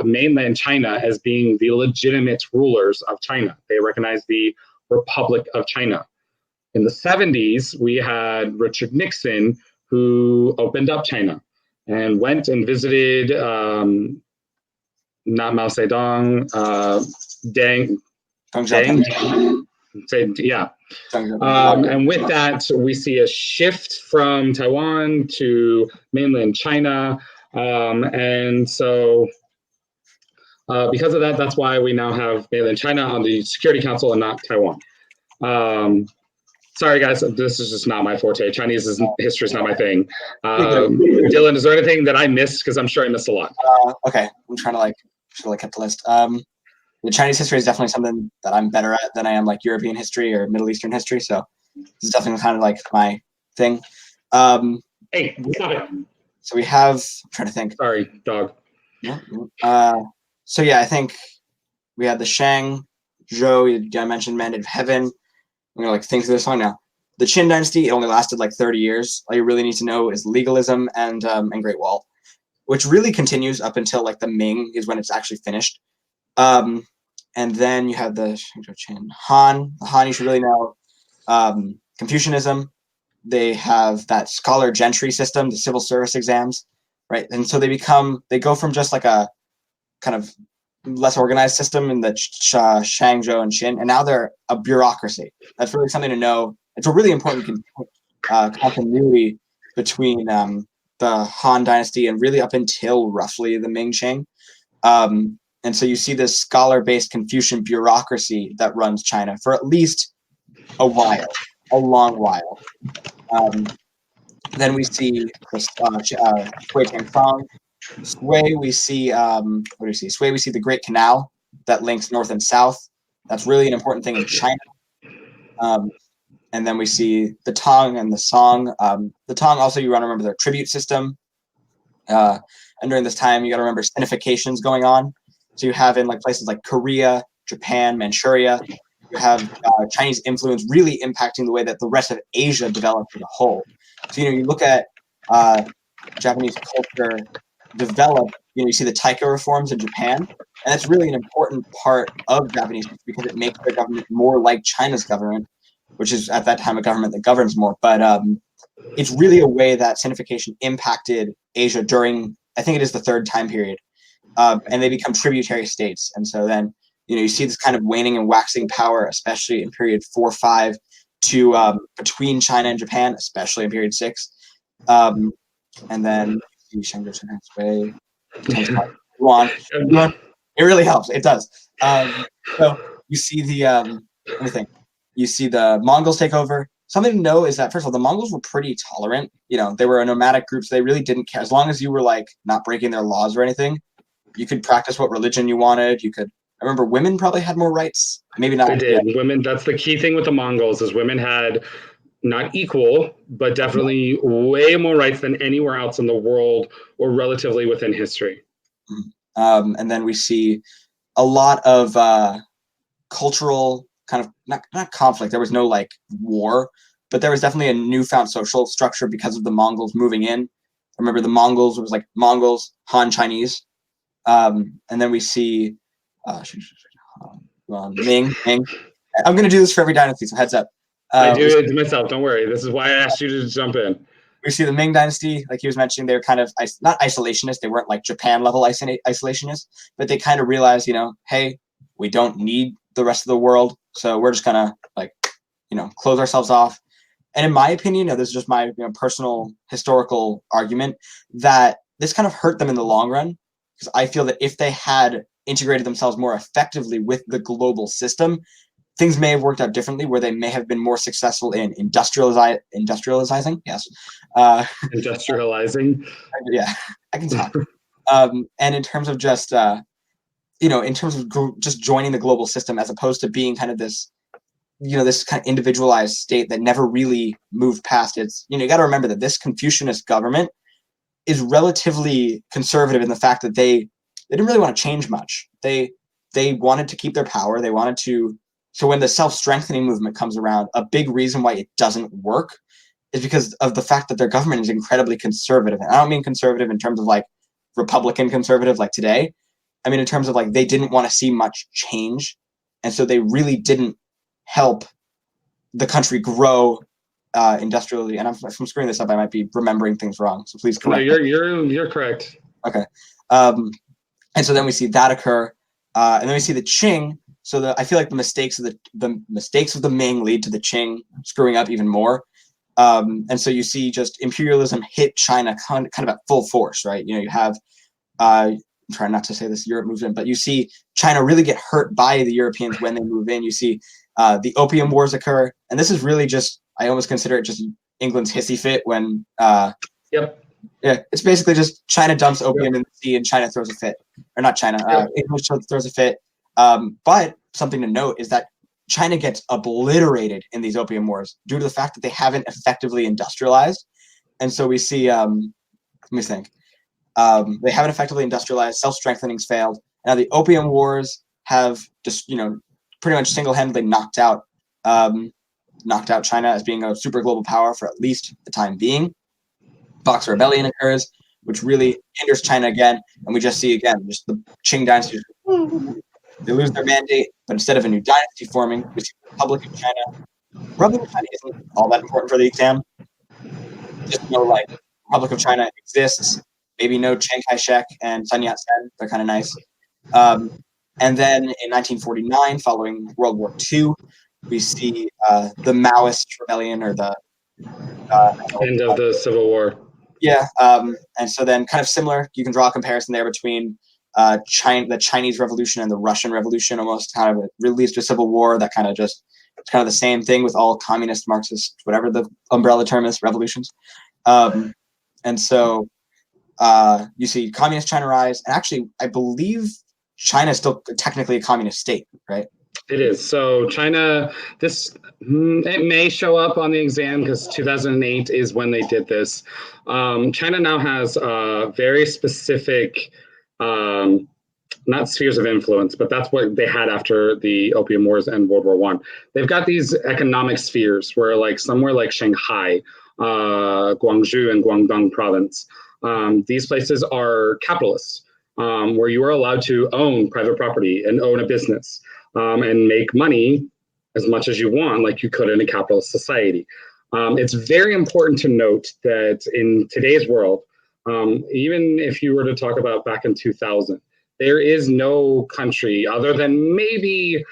Speaker 2: mainland China as being the legitimate rulers of China. They recognized the Republic of China. In the 70s, we had Richard Nixon, who opened up China and went and visited not Mao Zedong, Deng, yeah. And with that, we see a shift from Taiwan to mainland China. And so because of that, that's why we now have mainland China on the Security Council and not Taiwan. Sorry, guys, this is just not my forte. Chinese history is not my thing. Dylan, is there anything that I missed? Because I'm sure I missed a lot.
Speaker 1: Okay, I'm trying to keep the list. The Chinese history is definitely something that I'm better at than I am like European history or Middle Eastern history. So this is definitely kind of like my thing.
Speaker 2: Hey, stop it.
Speaker 1: So we have, I'm trying to think.
Speaker 2: Sorry, dog.
Speaker 1: So yeah, I think we had the Shang, Zhou, I mentioned Mandate of Heaven. I'm gonna think through this song now. The Qin Dynasty, it only lasted like 30 years. All you really need to know is legalism and Great Wall, which really continues up until like the Ming is when it's actually finished. And then you have the Han. The Han, you should really know. Confucianism. They have that scholar gentry system, the civil service exams, right? And so they go from just like a kind of less organized system in the Shang, Zhou, and Qin, and now they're a bureaucracy. That's really something to know. It's a really important continuity between the Han Dynasty and really up until roughly the Ming Qing. And so you see this scholar-based Confucian bureaucracy that runs China for at least a long while. Then we see Sui Tianfang. Sui, we see Sui, we see the Great Canal that links north and south. That's really an important thing in China. And then we see the Tang and the Song. The Tang also, you want to remember their tribute system. And during this time, you got to remember sinifications going on. So you have in like places like Korea, Japan, Manchuria, you have Chinese influence really impacting the way that the rest of Asia developed as a whole. So, you look at Japanese culture develop, you see the Taika reforms in Japan, and that's really an important part of Japanese history because it makes their government more like China's government, which is at that time a government that governs more. But it's really a way that sinification impacted Asia during, I think it is the third time period, and they become tributary states. And so then, you see this kind of waning and waxing power, especially in period 4-5 to between China and Japan, especially in period 6. And then it really helps. It does. So you see the you see the Mongols take over. Something to know is that, first of all, the Mongols were pretty tolerant. They were a nomadic group, so they really didn't care. As long as you were like not breaking their laws or anything, you could practice what religion you wanted. I remember women probably had more rights. Maybe not.
Speaker 2: They did. Yeah. Women, that's the key thing with the Mongols, is women had not equal, but definitely way more rights than anywhere else in the world or relatively within history.
Speaker 1: And then we see a lot of cultural kind of, not conflict. There was no like war, but there was definitely a newfound social structure because of the Mongols moving in. I remember the Mongols, it was like Mongols, Han Chinese. And then we see Ming. I'm going to do this for every dynasty, so heads up.
Speaker 2: I do it myself. Don't worry. This is why I asked you to jump in.
Speaker 1: We see the Ming Dynasty, like he was mentioning, they were kind of not isolationist. They weren't like Japan level isolationist, but they kind of realized, hey, we don't need the rest of the world, so we're just gonna close ourselves off. And in my opinion, this is just my personal historical argument, that this kind of hurt them in the long run, because I feel that if they had integrated themselves more effectively with the global system, things may have worked out differently, where they may have been more successful in industrializing. Yes.
Speaker 2: Industrializing.
Speaker 1: Yeah, I can talk. And in terms of just, in terms of just joining the global system, as opposed to being kind of this, this kind of individualized state that never really moved past its, you got to remember that this Confucianist government is relatively conservative in the fact that they didn't really want to change much. They wanted to keep their power. They wanted to. So when the self-strengthening movement comes around, a big reason why it doesn't work is because of the fact that their government is incredibly conservative. And I don't mean conservative in terms of like Republican conservative like today. I mean in terms of like they didn't want to see much change. And so they really didn't help the country grow industrially. And if I'm screwing this up, I might be remembering things wrong. So please correct me.
Speaker 2: You're correct.
Speaker 1: Okay. And so then we see that occur. And then we see the Qing. So I feel like the mistakes of the Ming lead to the Qing screwing up even more. And so you see just imperialism hit China kind of at full force, right? You have, I'm trying not to say this, Europe moves in, but you see China really get hurt by the Europeans when they move in. You see the Opium Wars occur. And this is really just, I almost consider it just England's hissy fit when,
Speaker 2: Yep.
Speaker 1: Yeah, it's basically just China dumps opium in the sea and China throws a fit. Or not China, England throws a fit. But something to note is that China gets obliterated in these opium wars due to the fact that they haven't effectively industrialized. And so we see, let me think. They haven't effectively industrialized, self-strengthening's failed. Now the opium wars have just, pretty much single-handedly knocked out China as being a super global power for at least the time being. Boxer Rebellion occurs, which really hinders China again. And we just see, again, just the Qing dynasty. They lose their mandate, but instead of a new dynasty forming, we see the Republic of China. Republic of China isn't all that important for the exam. Just know, like, Republic of China exists. Maybe know Chiang Kai-shek and Sun Yat-sen. They're kind of nice. And then in 1949, following World War II, we see the Maoist rebellion, or the
Speaker 2: end of the Civil War.
Speaker 1: Yeah, and so then kind of similar, you can draw a comparison there between the Chinese Revolution and the Russian Revolution, almost kind of leads to a civil war that kind of just, it's kind of the same thing with all communist, Marxist, whatever the umbrella term is, revolutions. And so you see communist China rise, and actually I believe China is still technically a communist state, right?
Speaker 2: It is. So China, it may show up on the exam because 2008 is when they did this. China now has very specific, not spheres of influence, but that's what they had after the Opium Wars and World War One. They've got these economic spheres where, like, somewhere like Shanghai, Guangzhou and Guangdong province, these places are capitalists, where you are allowed to own private property and own a business. And make money as much as you want, like you could in a capitalist society. It's very important to note that in today's world, even if you were to talk about back in 2000, there is no country other than maybe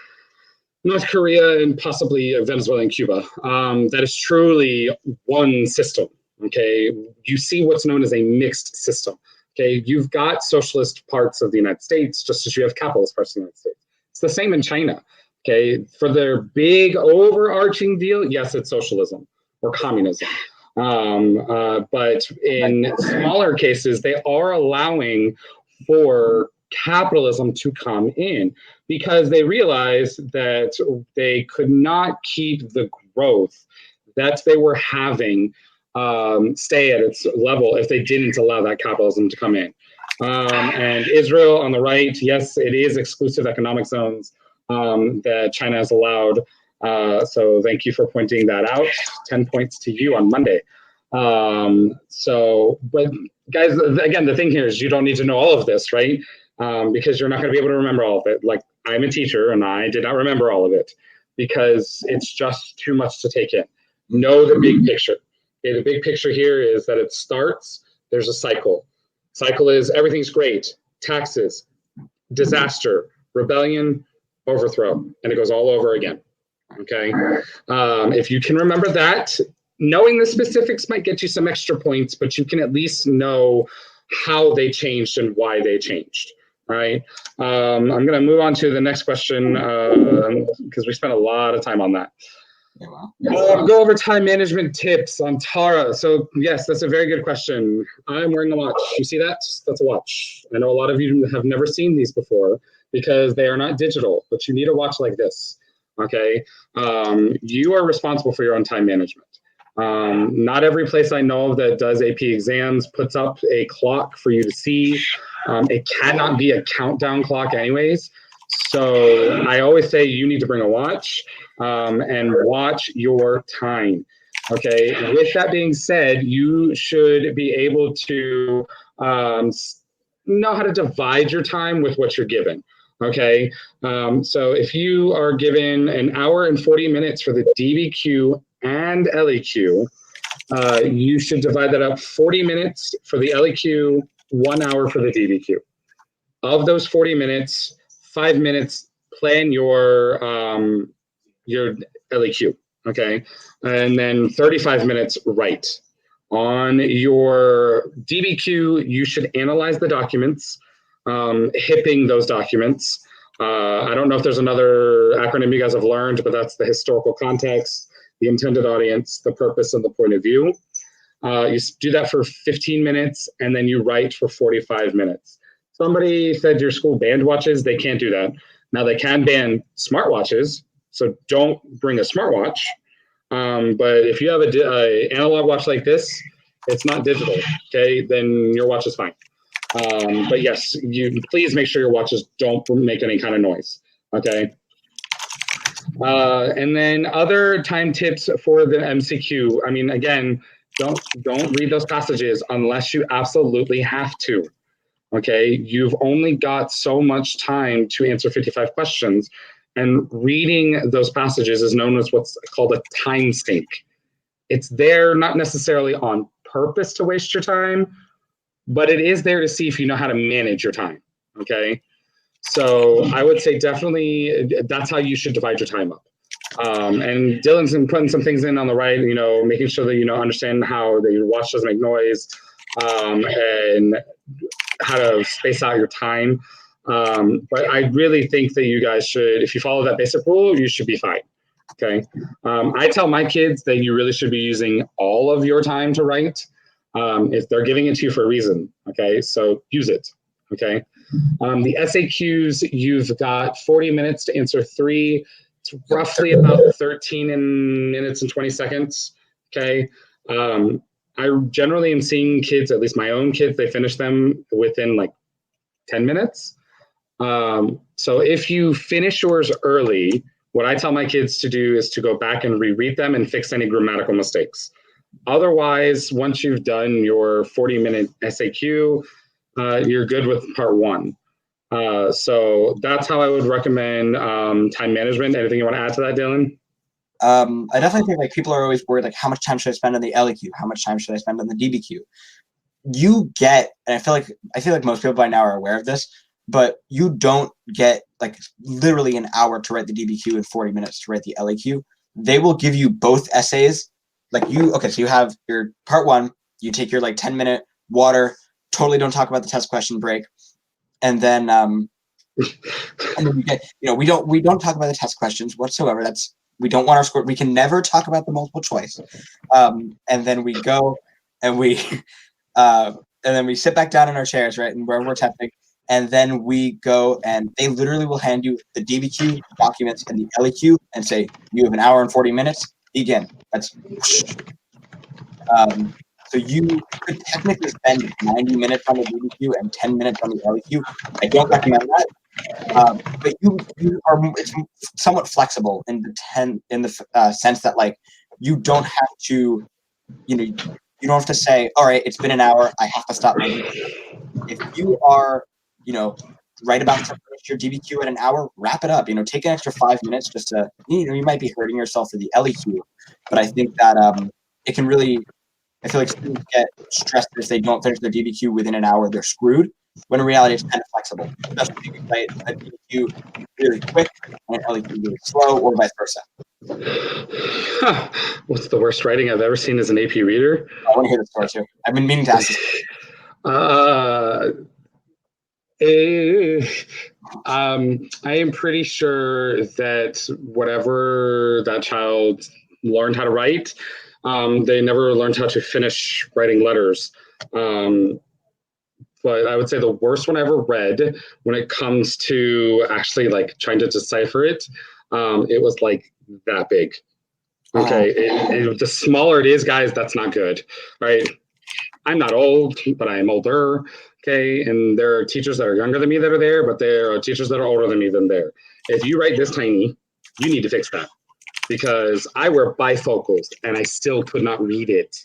Speaker 2: North Korea and possibly Venezuela and Cuba that is truly one system. Okay, you see what's known as a mixed system. Okay, you've got socialist parts of the United States, just as you have capitalist parts of the United States. It's the same in China, okay? For their big overarching deal, yes, it's socialism or communism. But in smaller cases, they are allowing for capitalism to come in because they realize that they could not keep the growth that they were having stay at its level if they didn't allow that capitalism to come in. And Israel on the right, yes, it is exclusive economic zones that China has allowed. So thank you for pointing that out. 10 points to you on Monday. But guys, again, the thing here is you don't need to know all of this, right? Because you're not going to be able to remember all of it. Like, I'm a teacher and I did not remember all of it because it's just too much to take in. Know the big picture. Okay, the big picture here is that it starts, there's a cycle. Cycle is everything's great, taxes, disaster, rebellion, overthrow, and it goes all over again. Okay, if you can remember that, knowing the specifics might get you some extra points, but you can at least know how they changed and why they changed. All right. I'm going to move on to the next question because we spent a lot of time on that.
Speaker 1: Yeah, well.
Speaker 2: Go over time management tips on Tara. So yes, that's a very good question. I'm wearing a watch. You see that? That's a watch. I know a lot of you have never seen these before because they are not digital, but you need a watch like this. Okay. You are responsible for your own time management. Not every place I know of that does AP exams puts up a clock for you to see. It cannot be a countdown clock anyways. So I always say you need to bring a watch and watch your time. Okay. With that being said, you should be able to know how to divide your time with what you're given. Okay. So if you are given an hour and 40 minutes for the DBQ and LEQ, you should divide that up 40 minutes for the LEQ, 1 hour for the DBQ. Of those 40 minutes, 5 minutes plan your LEQ, okay? And then 35 minutes write. On your DBQ, you should analyze the documents, hipping those documents. I don't know if there's another acronym you guys have learned, but that's the historical context, the intended audience, the purpose, and the point of view. You do that for 15 minutes, and then you write for 45 minutes. Somebody said your school banned watches. They can't do that. Now they can ban smartwatches, so don't bring a smartwatch. But if you have a analog watch like this, it's not digital, okay? Then your watch is fine. But yes, you please make sure your watches don't make any kind of noise, okay? And then other time tips for the MCQ. I mean, again, don't read those passages unless you absolutely have to. Okay, you've only got so much time to answer 55 questions, and reading those passages is known as what's called a time sink. It's there not necessarily on purpose to waste your time, but it is there to see if you know how to manage your time. Okay, so I would say definitely that's how you should divide your time up. And Dylan's been putting some things in on the right, you know, making sure that you know understand how the watch doesn't make noise, and how to space out your time. But I really think that you guys should, if you follow that basic rule, you should be fine. Okay. I tell my kids that you really should be using all of your time to write. If they're giving it to you for a reason. Okay. So use it. Okay. The SAQs, you've got 40 minutes to answer 3. It's roughly about 13 minutes and 20 seconds. Okay. I generally am seeing kids, at least my own kids, they finish them within like 10 minutes. So if you finish yours early, what I tell my kids to do is to go back and reread them and fix any grammatical mistakes. Otherwise, once you've done your 40-minute SAQ, you're good with part 1. So that's how I would recommend time management. Anything you want to add to that, Dylan?
Speaker 1: I definitely think like people are always worried like how much time should I spend on the LEQ? How much time should I spend on the DBQ? You get, and I feel like most people by now are aware of this, but you don't get like literally an hour to write the DBQ and 40 minutes to write the LEQ. They will give you both essays. Like so you have your part 1, you take your like 10-minute water, totally don't talk about the test question break. And then you get, you know, we don't talk about the test questions whatsoever. We don't want our score. We can never talk about the multiple choice. And then we go and we sit back down in our chairs, right, and where we're testing. And then we go and they literally will hand you the DBQ documents and the LEQ and say, you have an hour and 40 minutes. Begin. That's so you could technically spend 90 minutes on the DBQ and 10 minutes on the LEQ. I don't recommend that. But it's somewhat flexible in the sense that like you don't have to, you know, you don't have to say, all right, it's been an hour, I have to stop my DBQ. If you are, you know, right about to finish your DBQ at an hour, wrap it up. You know, take an extra 5 minutes just to, you know, you might be hurting yourself for the LEQ, but I think that it can really. I feel like students get stressed if they don't finish their DBQ within an hour, they're screwed. When in reality, it's kind of flexible. Especially if you can write a DBQ really quick and an LEQ really slow, or vice versa.
Speaker 2: What's the worst writing I've ever seen as an AP reader?
Speaker 1: I want to hear the story too. I've been meaning to ask this.
Speaker 2: I am pretty sure that whatever that child learned how to write, they never learned how to finish writing letters. But I would say the worst one I ever read when it comes to actually like trying to decipher it, it was like that big. Okay, the smaller it is, guys, that's not good. Right? I'm not old, but I am older. Okay, and there are teachers that are younger than me that are there, but there are teachers that are older than me than there. If you write this tiny, you need to fix that because I wear bifocals and I still could not read it.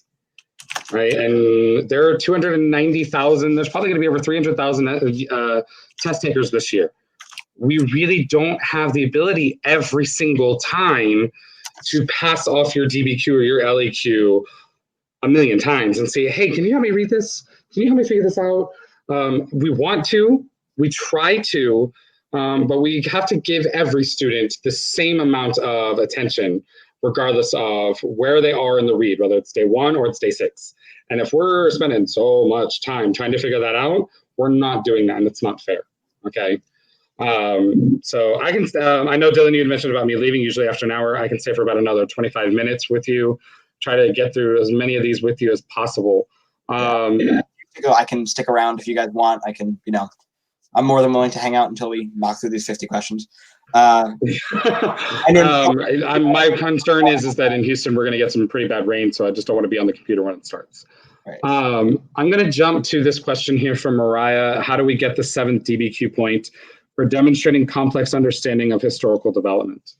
Speaker 2: Right, and there are 290,000. There's probably going to be over 300,000 test takers this year. We really don't have the ability every single time to pass off your DBQ or your LEQ a million times and say, hey, can you help me read this? Can you help me figure this out? We want to, we try to, but we have to give every student the same amount of attention, regardless of where they are in the read, whether it's day 1 or it's day 6. And if we're spending so much time trying to figure that out, we're not doing that, and it's not fair, okay? So I can, I know Dylan, you had mentioned about me leaving usually after an hour. I can stay for about another 25 minutes with you, try to get through as many of these with you as possible.
Speaker 1: I can stick around if you guys want. I can, I'm more than willing to hang out until we knock through these 50 questions.
Speaker 2: My concern is that in Houston, we're going to get some pretty bad rain, so I just don't want to be on the computer when it starts. Right. I'm going to jump to this question here from Mariah. How do we get the 7th DBQ point for demonstrating complex understanding of historical development?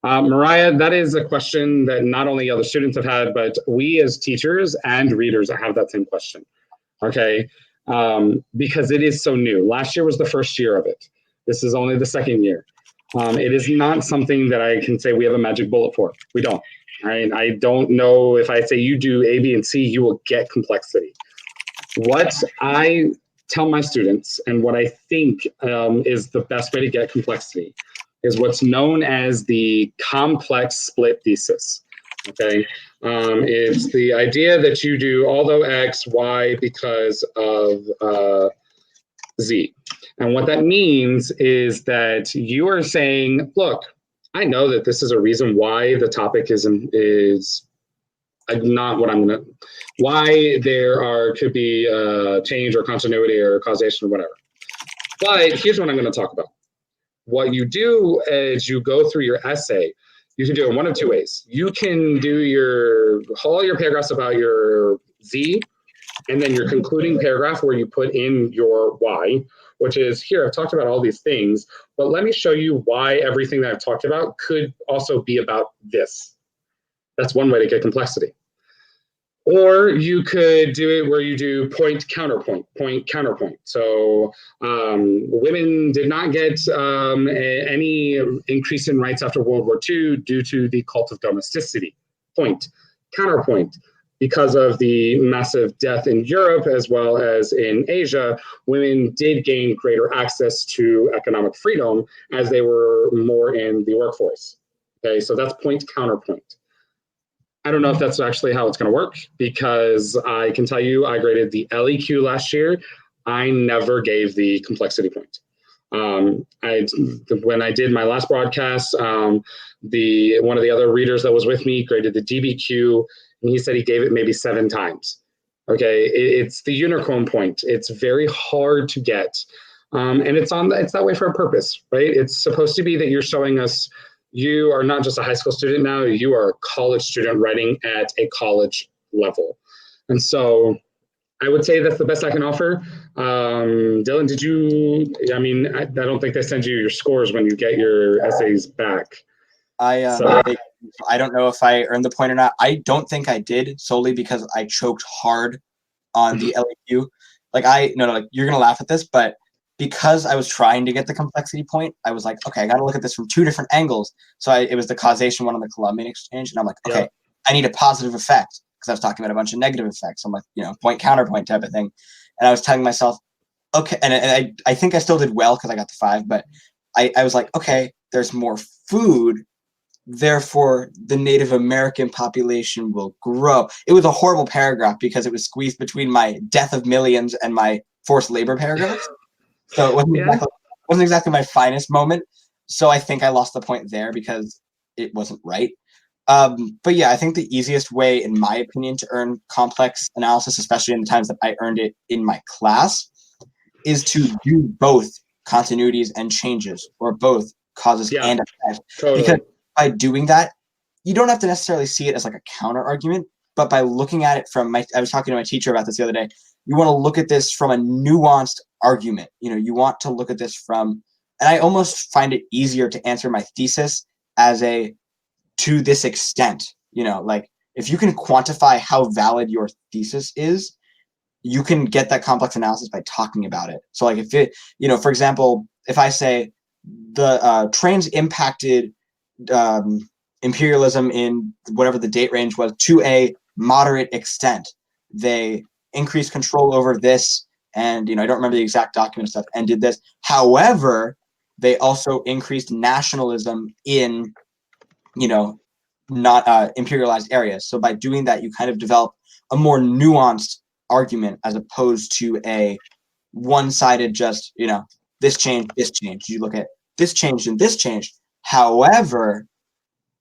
Speaker 2: Mariah, that is a question that not only other students have had, but we as teachers and readers have that same question, okay? Because it is so new. Last year was the first year of it. This is only the 2nd year. It is not something that I can say we have a magic bullet for. We don't. Right? I don't know if I say you do A, B, and C, you will get complexity. What I tell my students and what I think is the best way to get complexity is what's known as the complex split thesis. Okay, it's the idea that you do although X, Y because of Z. And what that means is that you are saying, look, I know that this is a reason why the topic is not what I'm going to, why there could be change or continuity or causation or whatever. But here's what I'm going to talk about. What you do as you go through your essay, you can do it one of 2 ways. You can do all your paragraphs about your Z, and then your concluding paragraph where you put in your why, which is, here, I've talked about all these things, but let me show you why everything that I've talked about could also be about this. That's one way to get complexity. Or you could do it where you do point, counterpoint, point, counterpoint. So women did not get any increase in rights after World War II due to the cult of domesticity. Point, counterpoint. Because of the massive death in Europe as well as in Asia, women did gain greater access to economic freedom as they were more in the workforce. Okay, so that's point, counterpoint. I don't know if that's actually how it's going to work, because I can tell you I graded the LEQ last year. I never gave the complexity point. When I did my last broadcast, one of the other readers that was with me graded the DBQ, and he said he gave it maybe 7 times. Okay, it's the unicorn point. It's very hard to get, and it's that way for a purpose, right? It's supposed to be that you're showing us you are not just a high school student now, you are a college student writing at a college level. And so I would say that's the best I can offer. Dylan, I don't think they send you your scores when you get your essays back.
Speaker 1: I don't know if I earned the point or not. I don't think I did, solely because I choked hard on the LEQ. You're going to laugh at this, but because I was trying to get the complexity point, I was like, okay, I got to look at this from 2 different angles. So it was the causation one on the Columbian exchange. And I'm like, okay, I need a positive effect, because I was talking about a bunch of negative effects. I'm like, point, counterpoint type of thing. And I was telling myself, okay, and I think I still did well because I got the 5, but I was like, okay, there's more food, therefore the Native American population will grow. It was a horrible paragraph because it was squeezed between my death of millions and my forced labor paragraphs. So it
Speaker 2: Yeah.
Speaker 1: wasn't exactly my finest moment. So I think I lost the point there because it wasn't right. But yeah, I think the easiest way, in my opinion, to earn complex analysis, especially in the times that I earned it in my class, is to do both continuities and changes, or both causes and effects.
Speaker 2: Totally.
Speaker 1: Because by doing that, you don't have to necessarily see it as like a counter argument, but by looking at it from I was talking to my teacher about this the other day. You want to look at this from a nuanced argument. You want to look at this from, and I almost find it easier to answer my thesis as a to this extent. Like if you can quantify how valid your thesis is, you can get that complex analysis by talking about it. So like if it, for example, if I say the trains impacted imperialism in whatever the date range was to a moderate extent, they increased control over this, and I don't remember the exact document stuff, and did this. However, they also increased nationalism in not imperialized areas. So by doing that, you kind of develop a more nuanced argument as opposed to a one-sided just, this changed, this changed. You look at this changed and this changed. However,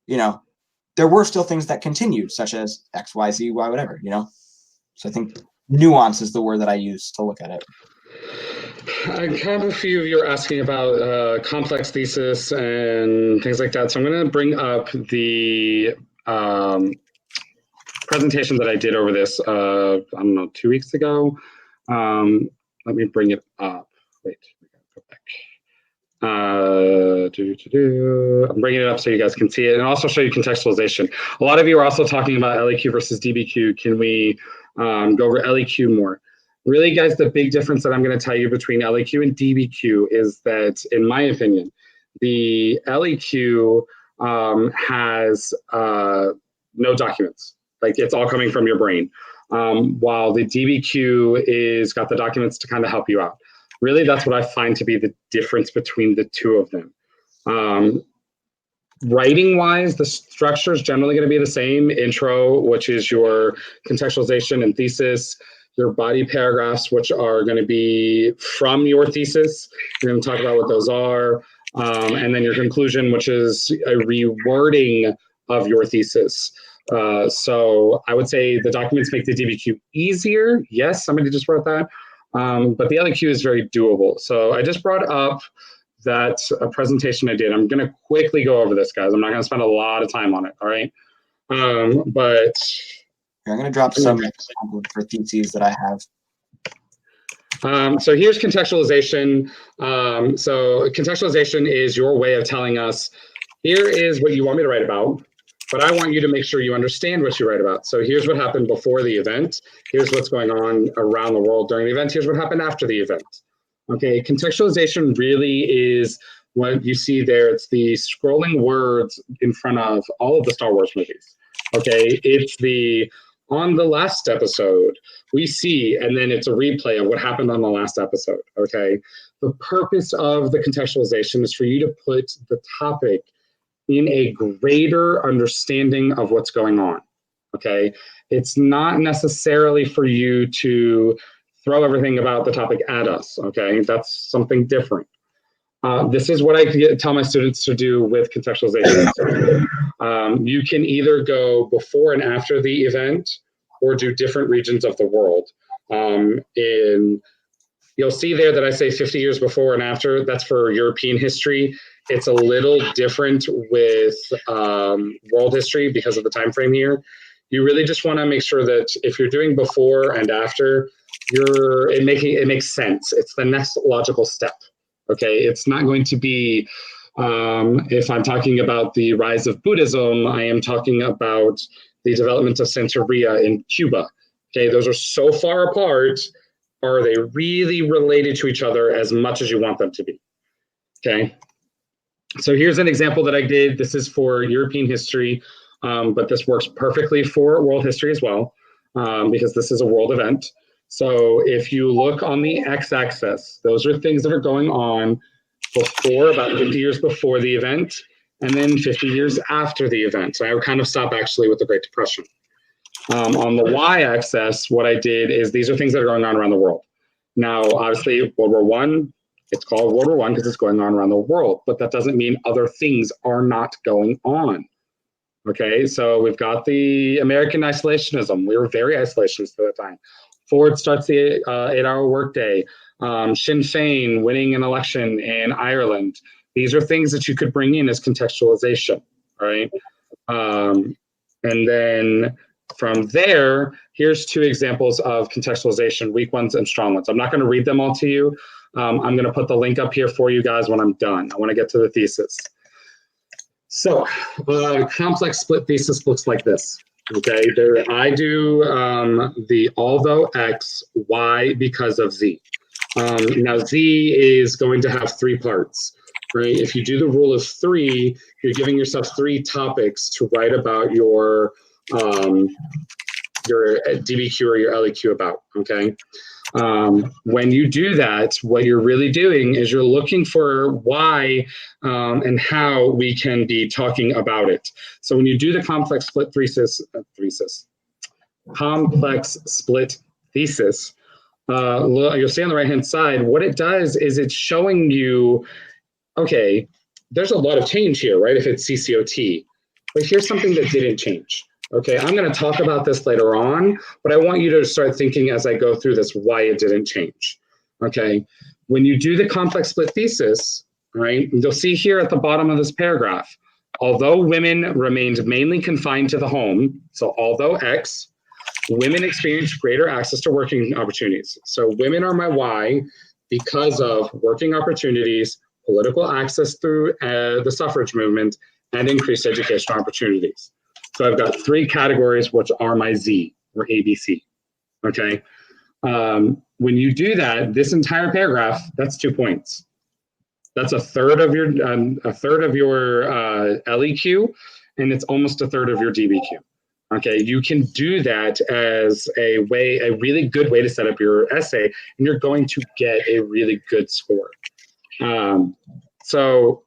Speaker 1: there were still things that continued, such as X, Y, Z, Y, whatever, So I think nuance is the word that I use to look at it.
Speaker 2: I have a few of you are asking about complex thesis and things like that. So I'm going to bring up the presentation that I did over this, I don't know, 2 weeks ago. Let me bring it up. Wait, go back. I'm bringing it up so you guys can see it and also show you contextualization. A lot of you are also talking about LEQ versus DBQ. Can we go over LEQ more? Really, guys, the big difference that I'm going to tell you between LEQ and DBQ is that, in my opinion, the LEQ has no documents. Like, it's all coming from your brain, while the DBQ is got the documents to kind of help you out. Really, that's what I find to be the difference between the two of them. Writing-wise, the structure is generally going to be the same. Intro, which is your contextualization and thesis. Your body paragraphs, which are going to be from your thesis. You're going to talk about what those are. And then your conclusion, which is a rewording of your thesis. So I would say the documents make the DBQ easier. Yes, somebody just wrote that. But the LEQ is very doable. So I just brought up that presentation I did. I'm going to quickly go over this, guys. I'm not going to spend a lot of time on it, all right? But
Speaker 1: I'm going to drop some for theses that I have.
Speaker 2: So here's contextualization. So contextualization is your way of telling us, here is what you want me to write about, but I want you to make sure you understand what you write about. So here's what happened before the event. Here's what's going on around the world during the event. Here's what happened after the event. Okay, contextualization really is what you see there. It's the scrolling words in front of all of the Star Wars movies. Okay, it's the on the last episode, we see, and then it's a replay of what happened on the last episode, okay? The purpose of the contextualization is for you to put the topic in a greater understanding of what's going on, okay? It's not necessarily for you to throw everything about the topic at us, okay? That's something different. This is what I tell my students to do with contextualization. You can either go before and after the event or do different regions of the world. You'll see there that I say 50 years before and after. That's for European history. It's a little different with world history because of the time frame here. You really just want to make sure that if you're doing before and after, it makes sense. It's the next logical step. Okay, it's not going to be, if I'm talking about the rise of Buddhism, I am talking about the development of Santeria in Cuba. Okay, those are so far apart. Are they really related to each other as much as you want them to be? Okay, so here's an example that I did. This is for European history, but this works perfectly for world history as well, because this is a world event. So if you look on the x-axis, those are things that are going on before, about 50 years before the event, and then 50 years after the event. So I would kind of stop actually with the Great Depression. On the y-axis, what I did is these are things that are going on around the world. Now, obviously, World War I, It's called World War I because it's going on around the world, but that doesn't mean other things are not going on. Okay, so we've got the American isolationism. We were very isolationist at the time. Ford starts the 8-hour workday. Sinn Féin winning an election in Ireland. These are things that you could bring in as contextualization, right? And then from there, here's 2 examples of contextualization, weak ones and strong ones. I'm not going to read them all to you. I'm going to put the link up here for you guys when I'm done. I want to get to the thesis. So, complex split thesis looks like this. Okay, I do the although X, Y because of Z. Now, Z is going to have 3 parts, right? If you do the rule of 3, you're giving yourself 3 topics to write about your DBQ or your LEQ about, okay? When you do that, what you're really doing is you're looking for why and how we can be talking about it. So when you do the complex split thesis, you'll see on the right-hand side, what it does is it's showing you, okay, there's a lot of change here, right? If it's CCOT, but here's something that didn't change. Okay, I'm going to talk about this later on, but I want you to start thinking as I go through this why it didn't change. Okay, when you do the complex split thesis, right, you'll see here at the bottom of this paragraph, although women remained mainly confined to the home, so although X, women experienced greater access to working opportunities. So women are my why because of working opportunities, political access through the suffrage movement, and increased educational opportunities. So I've got 3 categories, which are my Z, or ABC, okay? When you do that, this entire paragraph, that's 2 points. That's a third of your LEQ, and it's almost a third of your DBQ. Okay, you can do that as a really good way to set up your essay, and you're going to get a really good score. So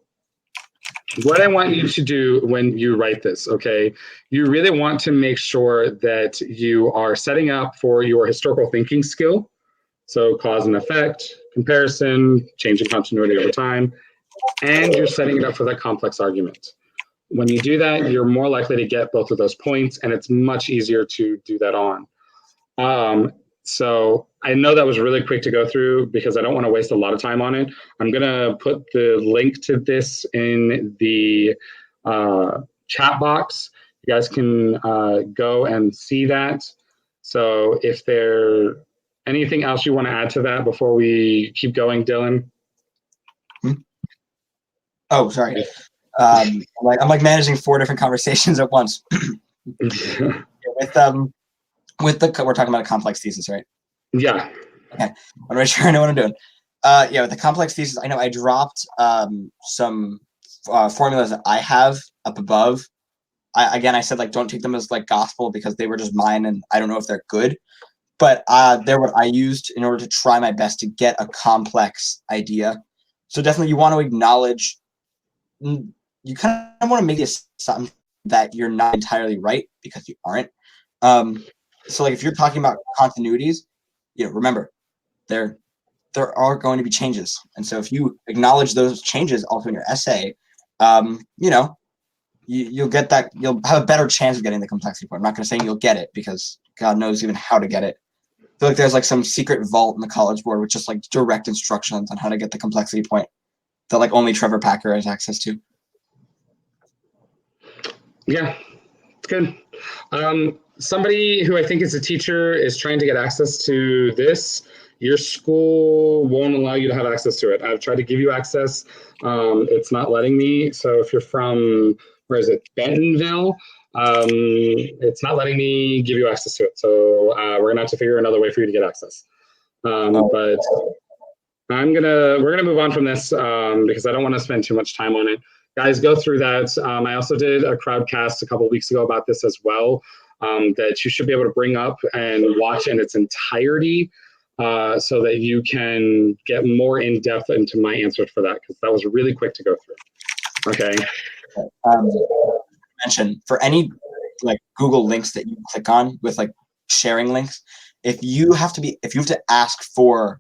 Speaker 2: what I want you to do when you write this, okay, you really want to make sure that you are setting up for your historical thinking skill. So cause and effect, comparison, change in continuity over time, and you're setting it up for that complex argument. When you do that, you're more likely to get both of those points, and it's much easier to do that on. So I know that was really quick to go through because I don't want to waste a lot of time on it. I'm going to put the link to this in the chat box. You guys can go and see that. So if there anything else you want to add to that before we keep going, Dylan?
Speaker 1: Oh, sorry. I'm like managing 4 different conversations at once. We're talking about a complex thesis, right?
Speaker 2: Yeah.
Speaker 1: Okay. I'm not sure I know what I'm doing. Yeah, with the complex thesis, I know I dropped some formulas that I have up above. I said like don't take them as like gospel because they were just mine and I don't know if they're good. But they're what I used in order to try my best to get a complex idea. So definitely you want to acknowledge, you kind of want to make this something that you're not entirely right because you aren't. So like if you're talking about continuities, remember there are going to be changes. And so if you acknowledge those changes also in your essay, you'll get that, you'll have a better chance of getting the complexity point. I'm not going to say you'll get it because God knows even how to get it. I feel like there's like some secret vault in the College Board with just like direct instructions on how to get the complexity point that like only Trevor Packer has access to.
Speaker 2: Yeah, it's good. Somebody who I think is a teacher is trying to get access to this. Your school won't allow you to have access to it. I've tried to give you access. It's not letting me. So if you're from, where is it, Bentonville, it's not letting me give you access to it. So we're gonna have to figure another way for you to get access. But we're gonna move on from this because I don't want to spend too much time on it. Guys, go through that. I also did a crowdcast a couple of weeks ago about this as well, that you should be able to bring up and watch in its entirety so that you can get more in depth into my answers for that, because that was really quick to go through. Okay.
Speaker 1: Mention for any like Google links that you click on with like sharing links, if you have to ask for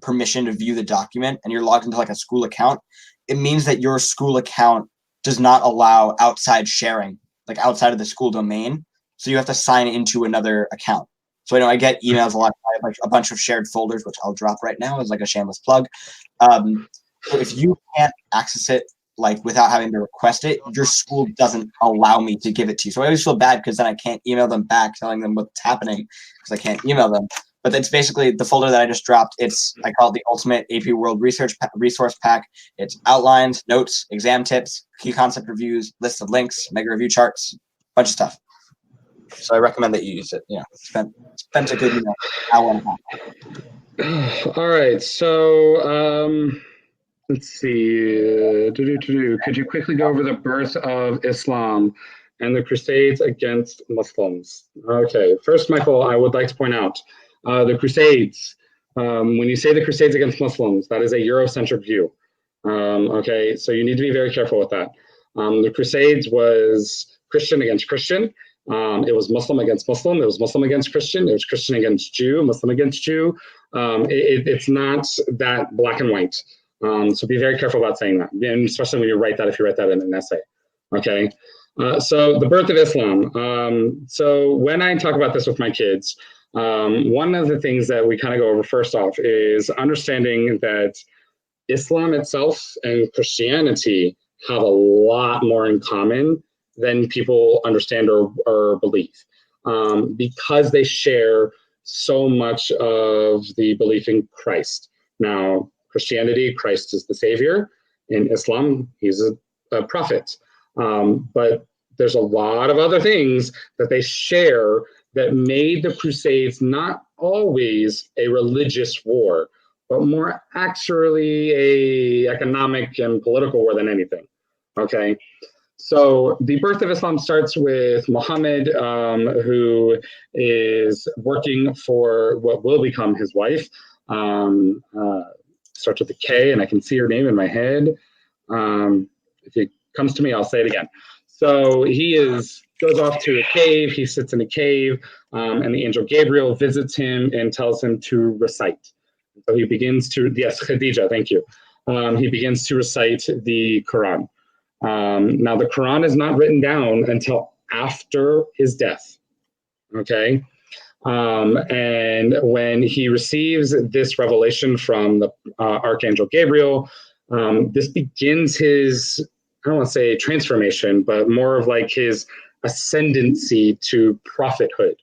Speaker 1: permission to view the document and you're logged into like a school account, it means that your school account does not allow outside sharing, like outside of the school domain. So you have to sign into another account. So I know I get emails a lot. I have like a bunch of shared folders, which I'll drop right now as like a shameless plug. So if you can't access it like without having to request it, your school doesn't allow me to give it to you. So I always feel bad because then I can't email them back telling them what's happening because I can't email them. But it's basically the folder that I just dropped. I call it the Ultimate AP World Resource Pack. It's outlines, notes, exam tips, key concept reviews, lists of links, mega review charts, bunch of stuff. So I recommend that you use it. Spend a good hour and a
Speaker 2: half. All right. So let's see. Could you quickly go over the birth of Islam and the Crusades against Muslims? Okay. First, Michael, I would like to point out the Crusades. When you say the Crusades against Muslims, that is a Eurocentric view. Okay, so you need to be very careful with that. The Crusades was Christian against Christian. It was Muslim against Muslim. It was Muslim against Christian. It was Christian against Jew, Muslim against Jew. It's not that black and white. So be very careful about saying that, and especially when you write that, if you write that in an essay. Okay. So the birth of Islam. So when I talk about this with my kids, one of the things that we kind of go over first off is understanding that Islam itself and Christianity have a lot more in common than people understand or believe, because they share so much of the belief in Christ. Now, Christianity, Christ is the savior. In Islam, he's a prophet. But there's a lot of other things that they share that made the Crusades not always a religious war, but more actually a economic and political war than anything. Okay, so the birth of Islam starts with Muhammad, who is working for what will become his wife. Starts with a K, and I can see her name in my head. If it comes to me, I'll say it again. So he goes off to a cave. He sits in a cave, and the angel Gabriel visits him and tells him to recite. So he begins to, yes, Khadija, thank you. He begins to recite the Quran. Now, the Quran is not written down until after his death. Okay. And when he receives this revelation from the Archangel Gabriel, this begins his, I don't want to say transformation, but more of like his ascendancy to prophethood,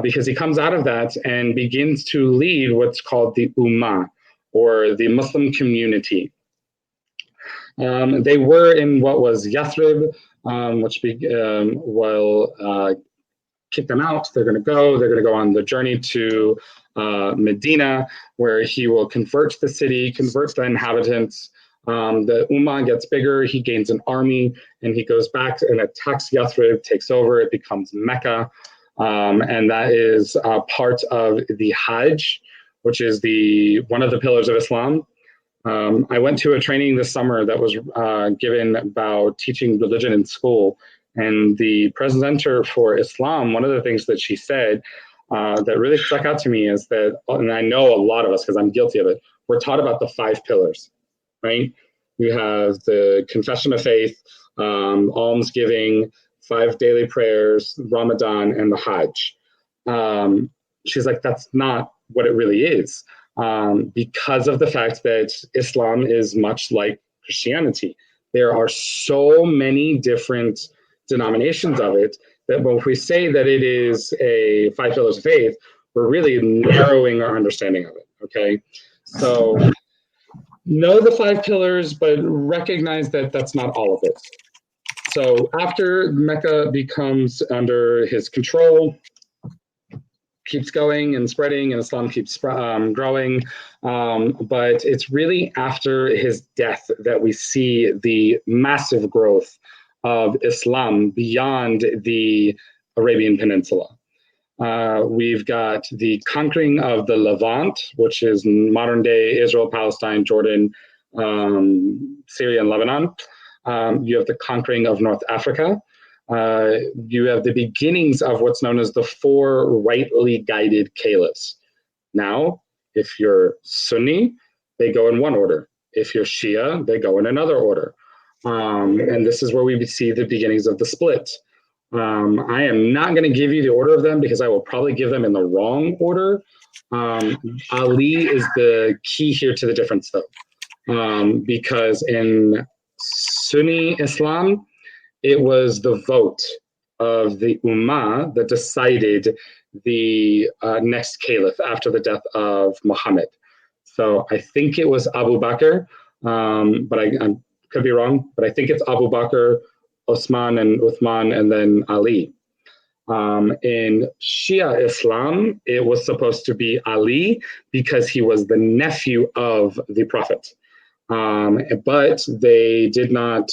Speaker 2: because he comes out of that and begins to lead what's called the Ummah, or the Muslim community. They were in what was Yathrib, which will kick them out. They're going to go on the journey to Medina, where he will convert the city, convert the inhabitants. The Ummah gets bigger, he gains an army, and he goes back and attacks Yathrib, takes over, it becomes Mecca. And that is part of the Hajj, which is one of the pillars of Islam. I went to a training this summer that was given about teaching religion in school. And the presenter for Islam, one of the things that she said that really stuck out to me is that, and I know a lot of us, because I'm guilty of it, we're taught about the 5 pillars, right? You have the confession of faith, almsgiving, 5 daily prayers, Ramadan, and the Hajj. She's like, that's not what it really is, because of the fact that Islam is much like Christianity. There are so many different denominations of it that when we say that it is a 5 pillars of faith, we're really narrowing our understanding of it. Okay, so know the 5 pillars, but recognize that that's not all of it. So after Mecca becomes under his control, keeps going and spreading, and Islam keeps growing. But it's really after his death that we see the massive growth of Islam beyond the Arabian Peninsula. We've got the conquering of the Levant, which is modern day Israel, Palestine, Jordan, Syria, and Lebanon. You have the conquering of North Africa. You have the beginnings of what's known as the 4 rightly guided caliphs. Now, If you're Sunni, they go in one order. If you're Shia, they go in another order. And this is where we see the beginnings of the split. I am not going to give you the order of them because I will probably give them in the wrong order. Ali is the key here to the difference, though, because in Sunni Islam, it was the vote of the Ummah that decided the next caliph after the death of Muhammad. So I think it was Abu Bakr, but I could be wrong, but I think it's Abu Bakr, Osman, and Uthman, and then Ali. In Shia Islam, it was supposed to be Ali because he was the nephew of the Prophet. But they did not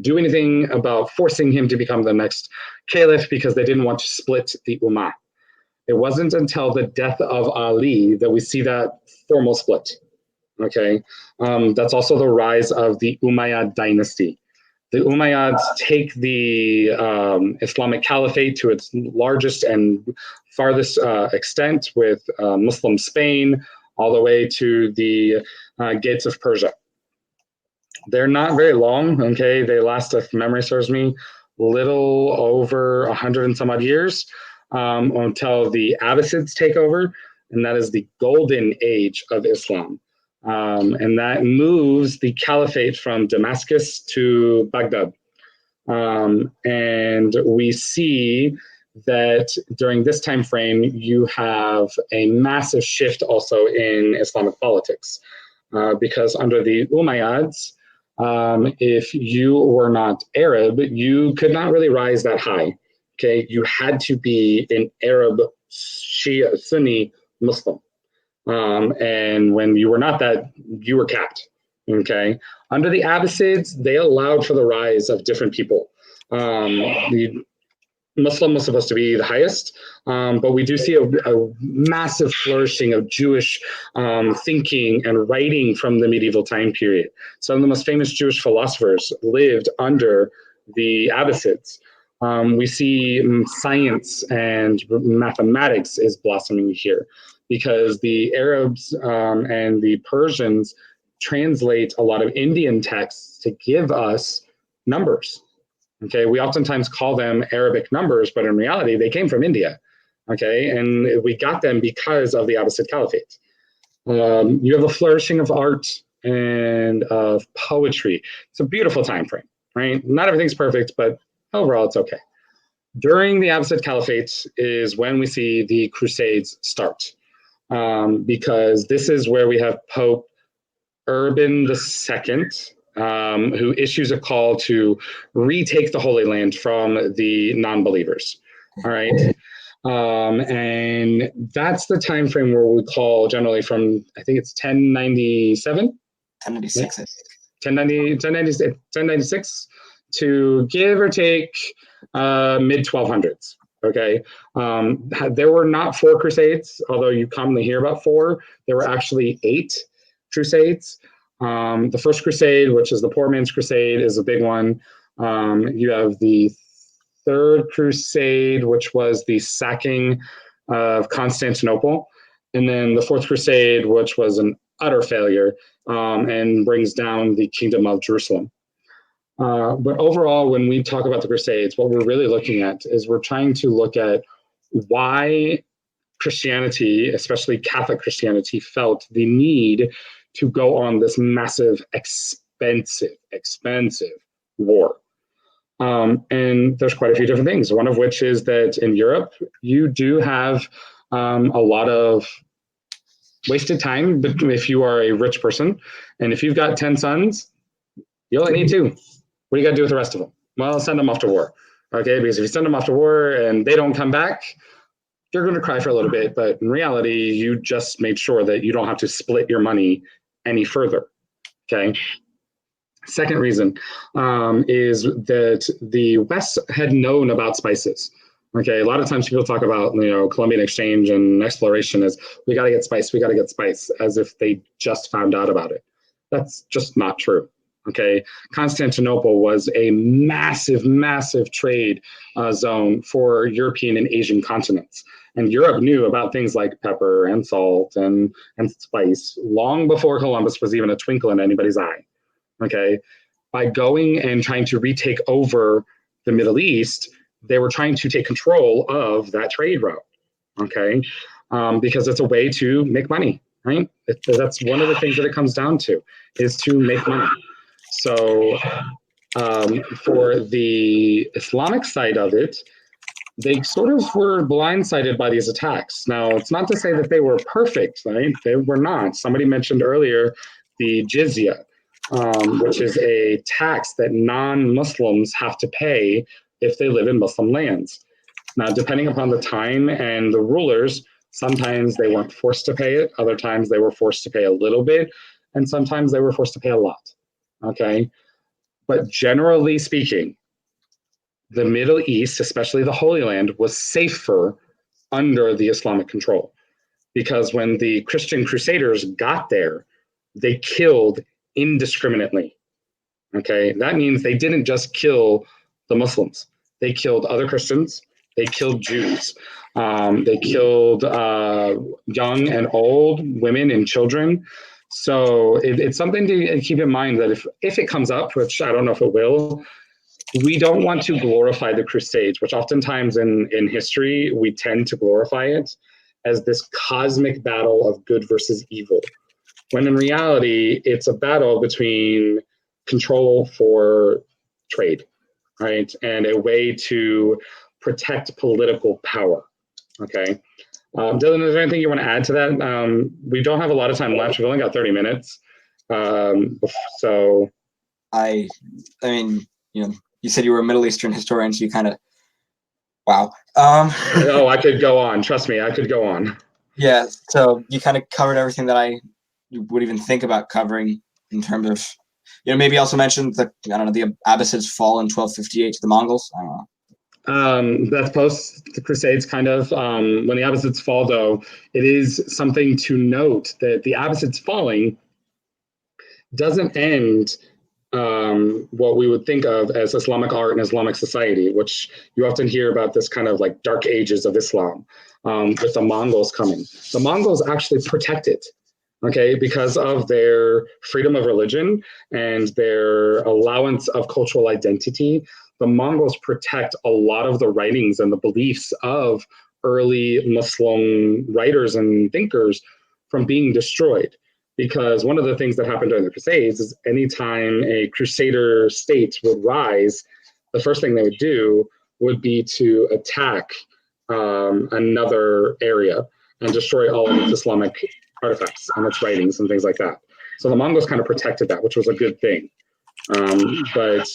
Speaker 2: do anything about forcing him to become the next caliph because they didn't want to split the Ummah. It wasn't until the death of Ali that we see that formal split. Okay, that's also the rise of the Umayyad dynasty. The Umayyads take the Islamic Caliphate to its largest and farthest extent with Muslim Spain, all the way to the gates of Persia. They're not very long, okay? They last, if memory serves me, little over 100 and some odd years until the Abbasids take over, and that is the golden age of Islam. And that moves the caliphate from Damascus to Baghdad. And we see that during this time frame, you have a massive shift also in Islamic politics. Because under the Umayyads, if you were not Arab, you could not really rise that high. Okay, you had to be an Arab Shia Sunni Muslim. And when you were not that, you were capped. Okay, under the Abbasids, they allowed for the rise of different people. The Muslim was supposed to be the highest, but we do see a massive flourishing of Jewish thinking and writing from the medieval time period. Some of the most famous Jewish philosophers lived under the Abbasids. We see science and mathematics is blossoming here because the Arabs and the Persians translate a lot of Indian texts to give us numbers. Okay, we oftentimes call them Arabic numbers, but in reality, they came from India. Okay, and we got them because of the Abbasid Caliphate. You have a flourishing of art and of poetry. It's a beautiful time frame, right? Not everything's perfect, but overall, it's okay. During the Abbasid Caliphate is when we see the Crusades start, because this is where we have Pope Urban II, who issues a call to retake the Holy Land from the non-believers. All right. And that's the time frame where we call generally from, I think it's 1097?
Speaker 1: 1096.
Speaker 2: 1096 to give or take mid-1200s. Okay. There were not 4 crusades, although you commonly hear about 4. There were actually 8 crusades. The first crusade, which is the Poor Man's Crusade, is a big one. You have the third crusade, which was the sacking of Constantinople. And then the fourth crusade, which was an utter failure and brings down the kingdom of Jerusalem. But overall, when we talk about the crusades, what we're really looking at is we're trying to look at why Christianity, especially Catholic Christianity, felt the need to go on this massive, expensive war. And there's quite a few different things, one of which is that in Europe, you do have a lot of wasted time if you are a rich person. And if you've got 10 sons, you only need 2. What do you got to do with the rest of them? Well, send them off to war. Okay, because if you send them off to war and they don't come back, you're going to cry for a little bit. But in reality, you just made sure that you don't have to split your money any further. Okay. Second reason is that the West had known about spices. Okay, a lot of times people talk about Columbian exchange and exploration as we got to get spice, as if they just found out about it. That's just not true. Okay, Constantinople was a massive, massive trade zone for European and Asian continents. And Europe knew about things like pepper and salt and spice long before Columbus was even a twinkle in anybody's eye. Okay, by going and trying to retake over the Middle East, they were trying to take control of that trade route. Okay, because it's a way to make money, right? That's one of the things that it comes down to, is to make money. So for the Islamic side of it, they sort of were blindsided by these attacks. Now, it's not to say that they were perfect, right? They were not. Somebody mentioned earlier the jizya, which is a tax that non-Muslims have to pay if they live in Muslim lands. Now, depending upon the time and the rulers, sometimes they weren't forced to pay it. Other times they were forced to pay a little bit. And sometimes they were forced to pay a lot. Okay. But generally speaking, the Middle East, especially the Holy Land, was safer under the Islamic control. Because when the Christian Crusaders got there, they killed indiscriminately. Okay. That means they didn't just kill the Muslims, they killed other Christians, they killed Jews, they killed young and old, women and children. So it's something to keep in mind that if it comes up, which I don't know if it will, we don't want to glorify the Crusades, which oftentimes in history, we tend to glorify it as this cosmic battle of good versus evil. When in reality, it's a battle between control for trade, right? And a way to protect political power, okay? Dylan, is there anything you want to add to that? We don't have a lot of time left. We've only got 30 minutes. So.
Speaker 1: I mean, you said you were a Middle Eastern historian, so you kind of, wow.
Speaker 2: Oh, I could go on. Trust me, I could go on.
Speaker 1: Yeah, so you kind of covered everything that I would even think about covering in terms of, maybe also mention the Abbasids fall in 1258 to the Mongols. I don't know.
Speaker 2: That's post the Crusades, kind of. When the Abbasids fall, though, it is something to note that the Abbasids falling doesn't end what we would think of as Islamic art and Islamic society, which you often hear about this kind of like dark ages of Islam with the Mongols coming. The Mongols actually protect it, okay, because of their freedom of religion and their allowance of cultural identity. The Mongols protect a lot of the writings and the beliefs of early Muslim writers and thinkers from being destroyed. Because one of the things that happened during the Crusades is anytime a crusader state would rise, the first thing they would do would be to attack another area and destroy all of its Islamic artifacts and its writings and things like that. So the Mongols kind of protected that, which was a good thing. But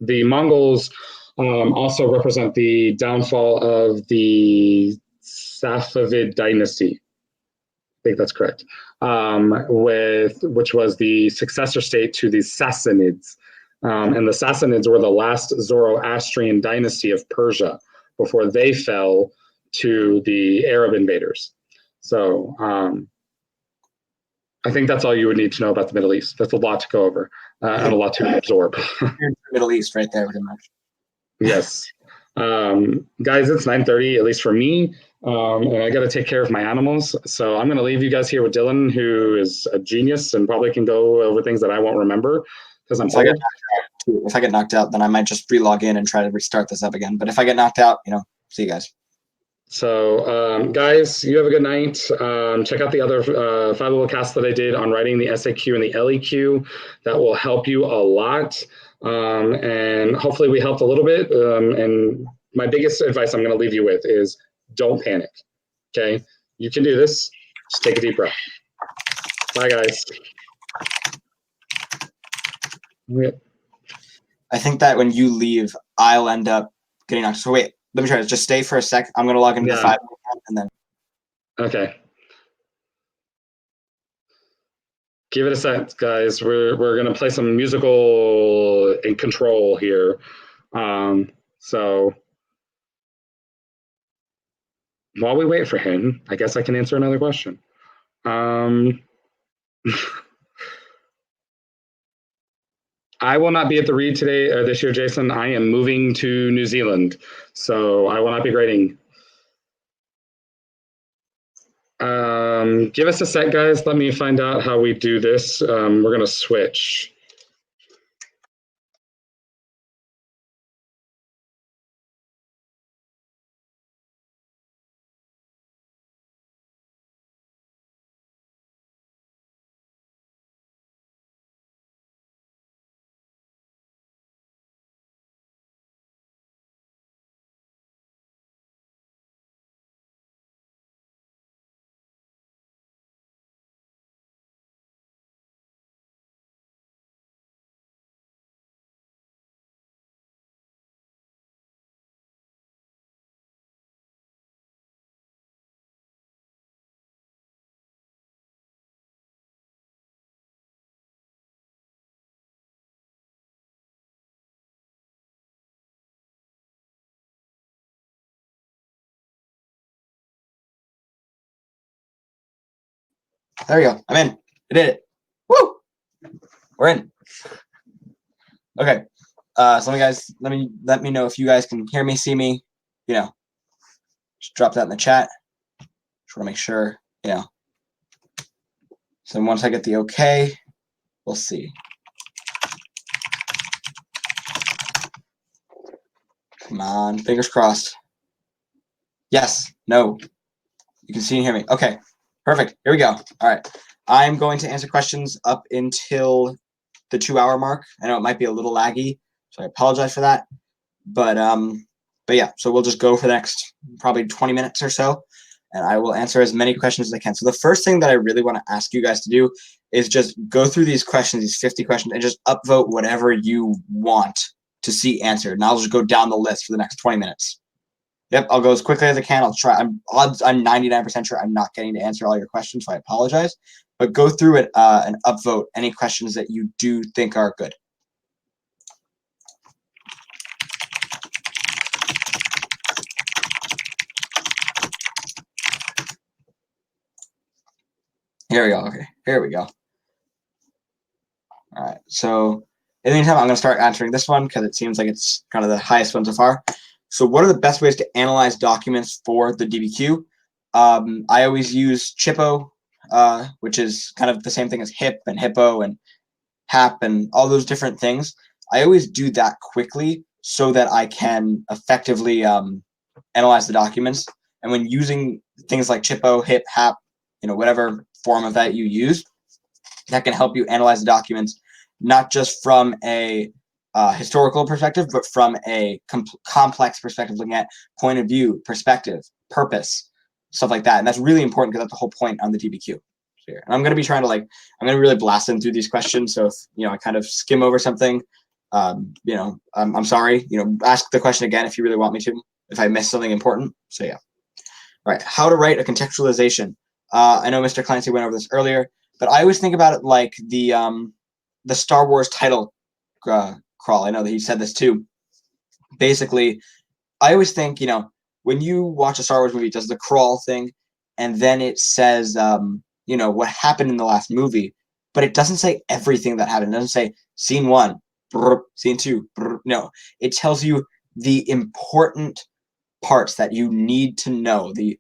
Speaker 2: the Mongols also represent the downfall of the Safavid dynasty. I think that's correct. Which was the successor state to the Sassanids. And the Sassanids were the last Zoroastrian dynasty of Persia before they fell to the Arab invaders. So I think that's all you would need to know about the Middle East. That's a lot to go over and a lot to absorb.
Speaker 1: Middle East right there, pretty much.
Speaker 2: Yes. Guys, it's 9:30, at least for me. And I got to take care of my animals. So I'm going to leave you guys here with Dylan, who is a genius and probably can go over things that I won't remember because I'm old.
Speaker 1: If I get knocked out, then I might just re-log in and try to restart this up again. But if I get knocked out, see you guys.
Speaker 2: So, guys, you have a good night. Check out the other 5 little casts that I did on writing the SAQ and the LEQ. That will help you a lot. And hopefully we helped a little bit. And my biggest advice I'm going to leave you with is don't panic. Okay? You can do this. Just take a deep breath. Bye, guys.
Speaker 1: Yeah. I think that when you leave, I'll end up getting knocked. So wait, let me try this. Just stay for a sec. I'm going to log into the 5 and then.
Speaker 2: Okay. Give it a sec, guys. We're going to play some musical in control here. So while we wait for him, I guess I can answer another question. I will not be at the read today or this year, Jason. I am moving to New Zealand, so I will not be grading. Give us a sec, guys. Let me find out how we do this. We're going to switch.
Speaker 1: There we go. I'm in. I did it. Woo! We're in. Okay. So let me know if you guys can hear me, see me. You know, just drop that in the chat. Just want to make sure. You know. So once I get the okay, we'll see. Come on, fingers crossed. Yes. No. You can see and hear me. Okay. Perfect. Here we go. All right. I'm going to answer questions up until the 2-hour mark. I know it might be a little laggy, so I apologize for that. But yeah, so we'll just go for the next probably 20 minutes or so, and I will answer as many questions as I can. So the first thing that I really want to ask you guys to do is just go through these questions, these 50 questions, and just upvote whatever you want to see answered. And I'll just go down the list for the next 20 minutes. Yep, I'll go as quickly as I can. I'll try. I'm 99% sure I'm not getting to answer all your questions, so I apologize. But go through it and upvote any questions that you do think are good. Here we go. Okay, here we go. All right, so in the meantime, I'm going to start answering this one because it seems like it's kind of the highest one so far. So what are the best ways to analyze documents for the DBQ? I always use Chippo, which is kind of the same thing as HIP and Hippo and HAP and all those different things. I always do that quickly so that I can effectively analyze the documents. And when using things like Chippo, HIP, HAP, whatever form of that you use, that can help you analyze the documents, not just from a historical perspective, but from a complex perspective, looking at point of view, perspective, purpose, stuff like that. And that's really important because that's the whole point on the DBQ. And I'm going to be trying to I'm going to really blast them through these questions. So if, I kind of skim over something, I'm sorry, ask the question again if you really want me to, if I missed something important. So yeah. All right. How to write a contextualization. I know Mr. Clancy went over this earlier, but I always think about it like the Star Wars title crawl. I know that he said this too. Basically, I always think, when you watch a Star Wars movie, it does the crawl thing, and then it says, what happened in the last movie, but it doesn't say everything that happened. It doesn't say scene 1, brr, scene 2, brr. No, it tells you the important parts that you need to know, the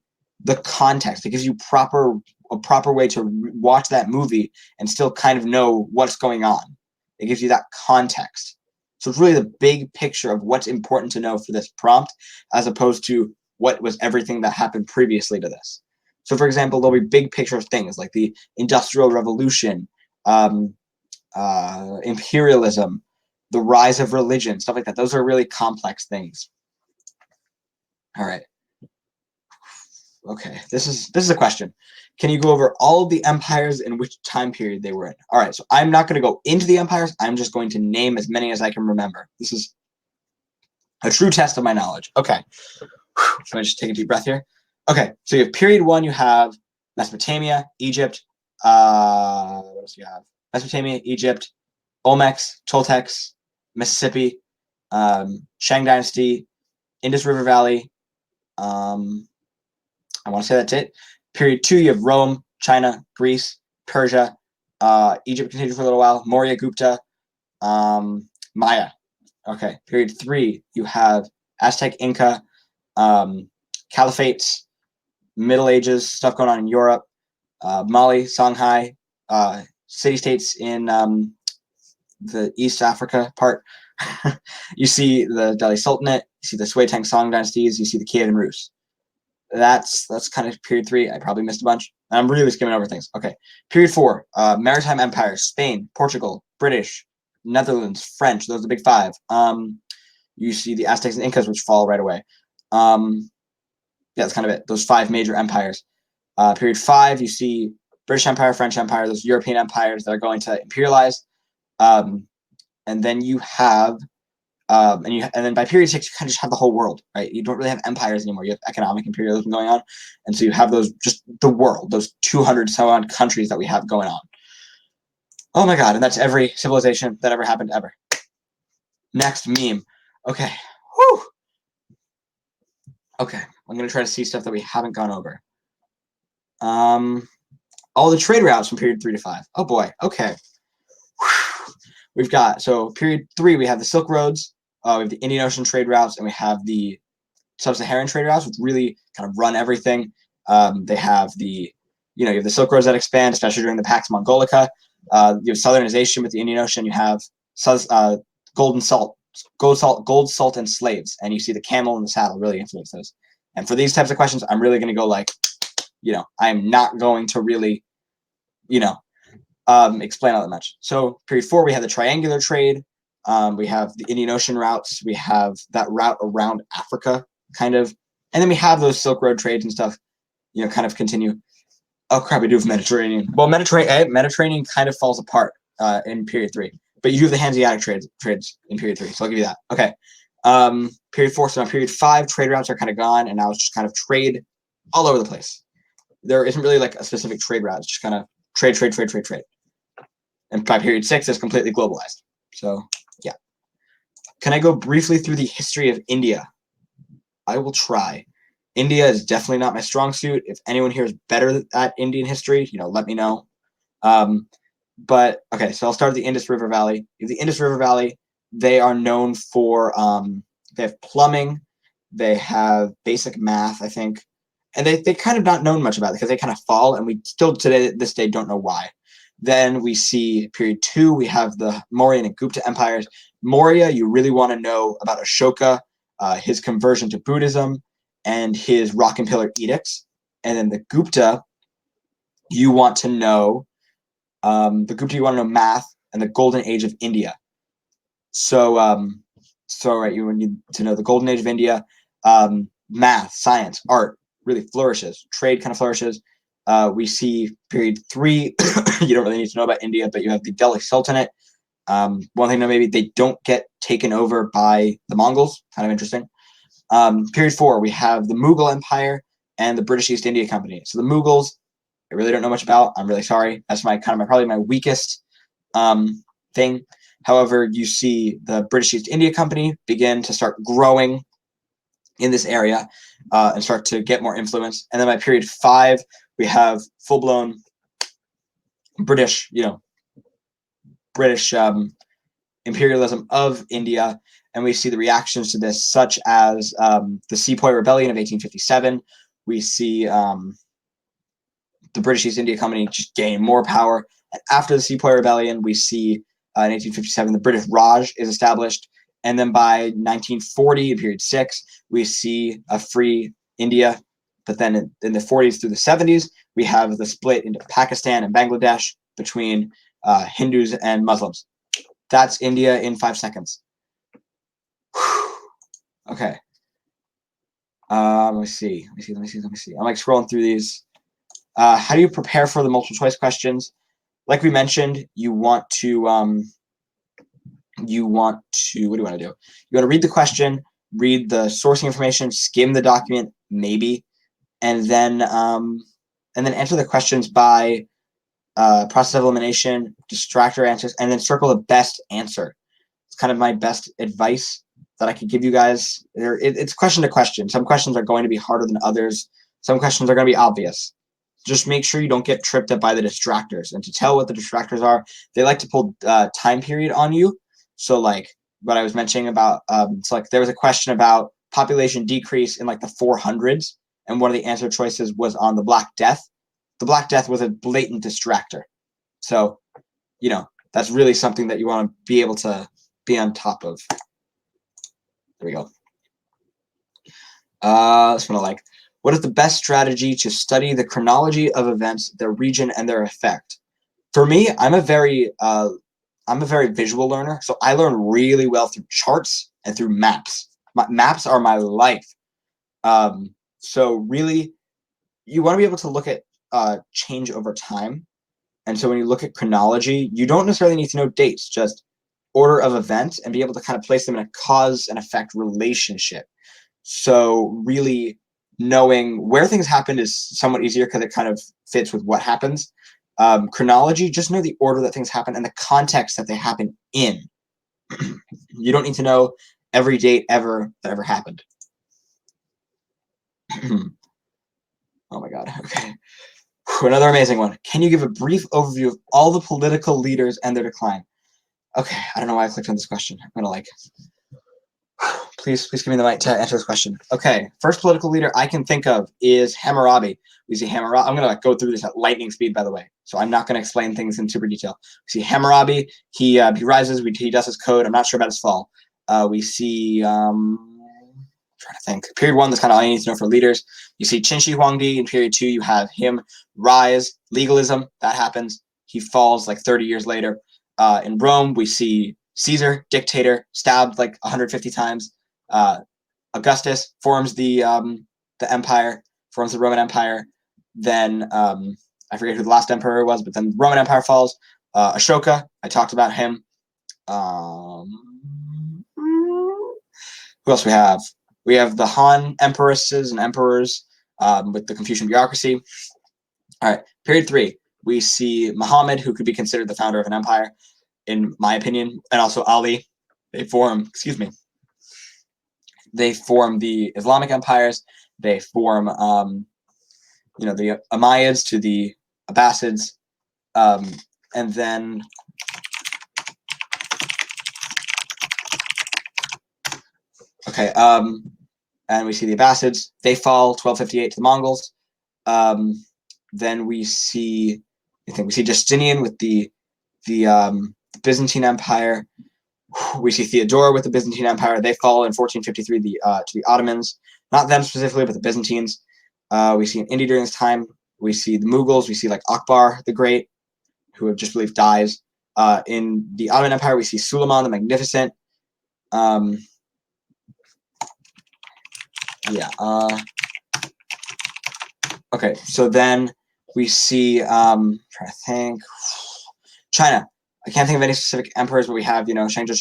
Speaker 1: context. It gives you a proper way to watch that movie and still kind of know what's going on. It gives you that context. So it's really the big picture of what's important to know for this prompt, as opposed to what was everything that happened previously to this. So, for example, there'll be big picture things like the Industrial Revolution, imperialism, the rise of religion, stuff like that. Those are really complex things. All right. Okay, this is a question. Can you go over all of the empires and which time period they were in? All right, so I'm not going to go into the empires. I'm just going to name as many as I can remember. This is a true test of my knowledge. Okay, so I just take a deep breath here. Okay, so you have period 1. You have Mesopotamia, Egypt. What else do you have? Mesopotamia, Egypt, Olmecs, Toltecs, Mississippi, Shang Dynasty, Indus River Valley. I want to say that's it. Period 2, you have Rome, China, Greece, Persia, Egypt continued for a little while, Maurya Gupta, Maya. Okay. Period 3, you have Aztec, Inca, Caliphates, Middle Ages, stuff going on in Europe, Mali, Songhai, city-states in the East Africa part. You see the Delhi Sultanate, you see the Sui Tang Song dynasties, you see the Kievan Rus. That's kind of period 3. I probably missed a bunch. I'm really skimming over things. Okay. Period 4, maritime empires, Spain, Portugal, British, Netherlands, French. Those are the big 5. You see the Aztecs and Incas, which fall right away. Yeah, that's kind of it. Those 5 major empires. Period 5, you see British Empire, French Empire, those European empires that are going to imperialize. And then you have and then by period 6, you kind of just have the whole world, right? You don't really have empires anymore. You have economic imperialism going on, and so you have those, just the world, those 200 so on countries that we have going on. Oh my god! And that's every civilization that ever happened ever. Next meme. Okay. Whew. Okay, I'm gonna try to see stuff that we haven't gone over. All the trade routes from period 3 to 5. Oh boy. Okay. Whew. We've got, so period 3, we have the Silk Roads. We have the Indian Ocean trade routes, and we have the Sub-Saharan trade routes, which really kind of run everything. They have the, you have the Silk Roads that expand, especially during the Pax Mongolica. You have Southernization with the Indian Ocean. You have gold, salt, and slaves, and you see the camel and the saddle really influence those. And for these types of questions, I'm really going to go like, I'm not going to really, explain all that much. So period 4, we have the triangular trade. We have the Indian Ocean routes. We have that route around Africa, kind of. And then we have those Silk Road trades and stuff, kind of continue. Oh, crap, we do have Mediterranean. Well, Mediterranean kind of falls apart in period 3. But you do have the Hanseatic trades in period 3, so I'll give you that. Okay. Period 4, so now period 5, trade routes are kind of gone, and now it's just kind of trade all over the place. There isn't really like a specific trade route. It's just kind of trade. And by period 6, it's completely globalized. So, yeah. Can I go briefly through the history of India? I will try. India is definitely not my strong suit. If anyone here is better at Indian history, let me know. But, okay, so I'll start with the Indus River Valley. The Indus River Valley, they are known for, they have plumbing, they have basic math, I think, and they kind of not known much about it because they kind of fall, and we still today, this day, don't know why. Then we see period 2, we have the Mauryan and Gupta empires. Maurya, you really want to know about Ashoka, his conversion to Buddhism, and his rock and pillar edicts. And then the Gupta, you want to know math and the golden age of India. So right, you need to know the golden age of India. Math, science, art really flourishes. Trade kind of flourishes. We see period 3. You don't really need to know about India, but you have the Delhi Sultanate. One thing, maybe they don't get taken over by the Mongols. Kind of interesting. Period 4, we have the Mughal Empire and the British East India Company. So the Mughals, I really don't know much about. I'm really sorry. That's probably my weakest thing. However, you see the British East India Company begin to start growing in this area and start to get more influence. And then by period 5, we have full-blown British imperialism of India, and we see the reactions to this, such as the Sepoy Rebellion of 1857. We see the British East India Company just gain more power. And after the Sepoy Rebellion, we see in 1857 the British Raj is established. And then by 1940, period 6, we see a free India. But then in the 40s through the 70s, we have the split into Pakistan and Bangladesh between Hindus and Muslims. That's India in 5 seconds. Okay. Let me see. I'm like scrolling through these. How do you prepare for the multiple choice questions? Like we mentioned, you want to what do you want to do? You want to read the question, read the sourcing information, skim the document, maybe, and then answer the questions by process of elimination, distractor answers, and then circle the best answer. It's kind of my best advice that I could give you guys. It's question to question. Some questions are going to be harder than others. Some questions are going to be obvious. Just make sure you don't get tripped up by the distractors. And to tell what the distractors are, they like to pull time period on you. So like what I was mentioning about, so like there was a question about population decrease in like the 400s, and one of the answer choices was on the Black Death. The Black Death was a blatant distractor. So, you know, that's really something that you want to be able to be on top of. There we go. This one I like. What is the best strategy to study the chronology of events, their region, and their effect? For me, I'm a very visual learner, so I learn really well through charts and through maps. Maps are my life. So really, you want to be able to look at change over time. And so when you look at chronology, you don't necessarily need to know dates, just order of events, and be able to kind of place them in a cause and effect relationship. So really knowing where things happen is somewhat easier because it kind of fits with what happens. Chronology, just know the order that things happen and the context that they happen in. You don't need to know every date that ever happened. Oh my God. Okay. Another amazing one. Can you give a brief overview of all the political leaders and their decline? Okay. I don't know why I clicked on this question. I'm gonna please give me the mic to answer this question. Okay. First political leader I can think of is Hammurabi. We see Hammurabi. I'm gonna go through this at lightning speed, by the way. So I'm not gonna explain things in super detail. We see Hammurabi. He rises. He does his code. I'm not sure about his fall. We see. Trying to think. Period 1, that's kind of all you need to know for leaders. You see Qin Shi Huangdi. In period 2, you have him rise. Legalism, that happens. He falls like 30 years later. In Rome, we see Caesar, dictator, stabbed like 150 times. Augustus forms the empire, forms the Roman Empire. Then I forget who the last emperor was, but then the Roman Empire falls. Ashoka, I talked about him. Who else we have? We have the Han empresses and emperors with the Confucian bureaucracy. All right, period 3. We see Muhammad, who could be considered the founder of an empire, in my opinion, and also Ali. They form the Islamic empires. They form, the Umayyads to the Abbasids, and then. Okay, and we see the Abbasids. They fall 1258 to the Mongols. Then we see Justinian with the Byzantine Empire. We see Theodora with the Byzantine Empire. They fall in 1453 to the Ottomans. Not them specifically, but the Byzantines. We see in India during this time. We see the Mughals. We see like Akbar the Great, who have just believed dies. In the Ottoman Empire, we see Suleiman the Magnificent. Okay, so then we see, trying to think, China. I can't think of any specific emperors, but we have, Shang Zhou,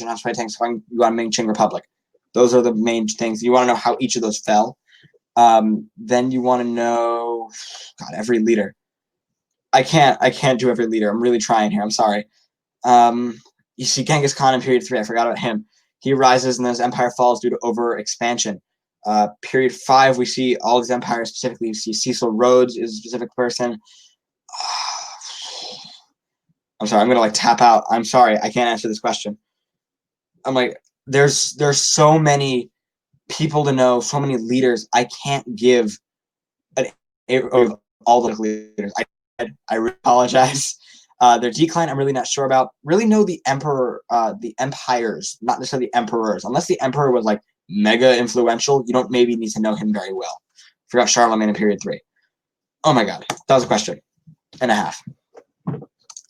Speaker 1: Yuan, Yuan, Ming, Qing Republic. Those are the main things. You want to know how each of those fell. Then you want to know, God, every leader. I can't do every leader. I'm really trying here. I'm sorry. You see Genghis Khan in period 3. I forgot about him. He rises and then his empire falls due to over expansion. Period 5, we see all these empires. Specifically, we see Cecil Rhodes is a specific person. I'm sorry, I'm gonna tap out. I'm sorry, I can't answer this question. I'm like, there's so many people to know, so many leaders. I can't give of all the leaders. I really apologize. Their decline, I'm really not sure about. Really know the the empires, not necessarily the emperors. Unless the emperor was mega influential, you don't maybe need to know him very well. Forgot Charlemagne in period 3. Oh my God, that was a question and a half.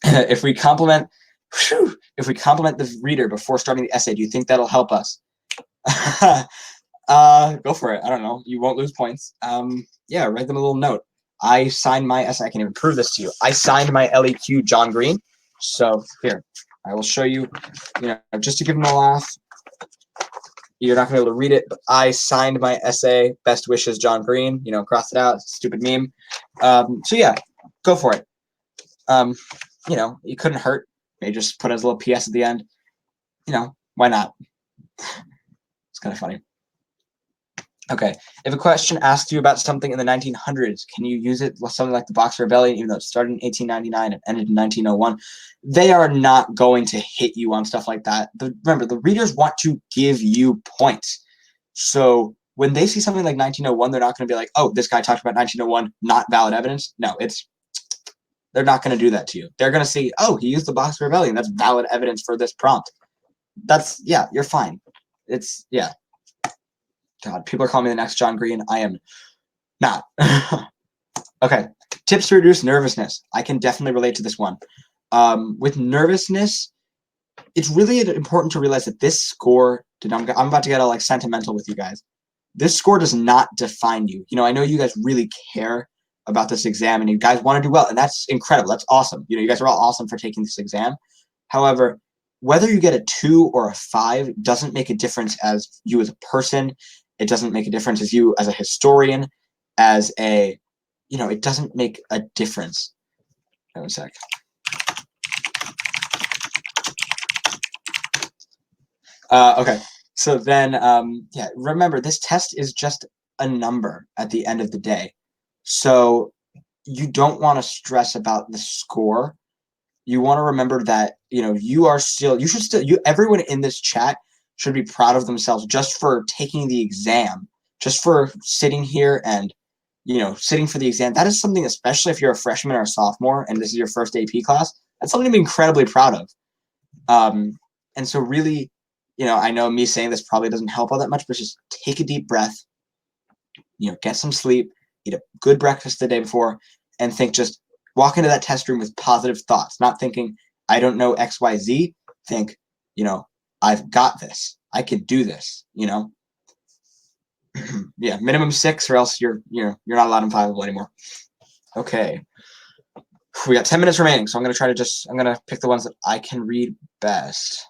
Speaker 1: If we compliment the reader before starting the essay, do you think that'll help us? Go for it. I don't know. You won't lose points. Yeah, write them a little note. I signed my essay. I can even prove this to you. I signed my LEQ John Green. So here, I will show you, just to give him a laugh. You're not going to be able to read it, but I signed my essay, Best Wishes, John Green, crossed it out, stupid meme. So yeah, go for it. It couldn't hurt. Maybe just put as a little PS at the end. Why not? It's kind of funny. Okay. If a question asks you about something in the 1900s, can you use it with something like the Boxer Rebellion, even though it started in 1899 and ended in 1901? They are not going to hit you on stuff like that. Remember, the readers want to give you points. So when they see something like 1901, they're not going to be like, oh, this guy talked about 1901, not valid evidence. No, they're not going to do that to you. They're going to see, oh, he used the Boxer Rebellion. That's valid evidence for this prompt. Yeah, you're fine. Yeah. God, people are calling me the next John Green. I am not. Okay. Tips to reduce nervousness. I can definitely relate to this one. With nervousness, it's really important to realize that this score, I'm about to get all like sentimental with you guys. This score does not define you. I know you guys really care about this exam and you guys want to do well, and that's incredible. That's awesome. You guys are all awesome for taking this exam. However, whether you get a 2 or a 5 doesn't make a difference as you as a person. It doesn't make a difference as you as a historian, as a, it doesn't make a difference. Wait a sec. Okay, so then, yeah, remember, this test is just a number at the end of the day. So you don't want to stress about the score. You want to remember that, everyone in this chat should be proud of themselves just for taking the exam, just for sitting here and, sitting for the exam. That is something, especially if you're a freshman or a sophomore and this is your first AP class, that's something to be incredibly proud of. And so really, I know me saying this probably doesn't help all that much, but just take a deep breath, get some sleep, eat a good breakfast the day before, and just walk into that test room with positive thoughts, not thinking, I don't know XYZ. Think, I've got this. I could do this, Yeah, minimum 6 or else you're not allowed in 5 anymore. Okay. We got 10 minutes remaining, so I'm going to pick the ones that I can read best.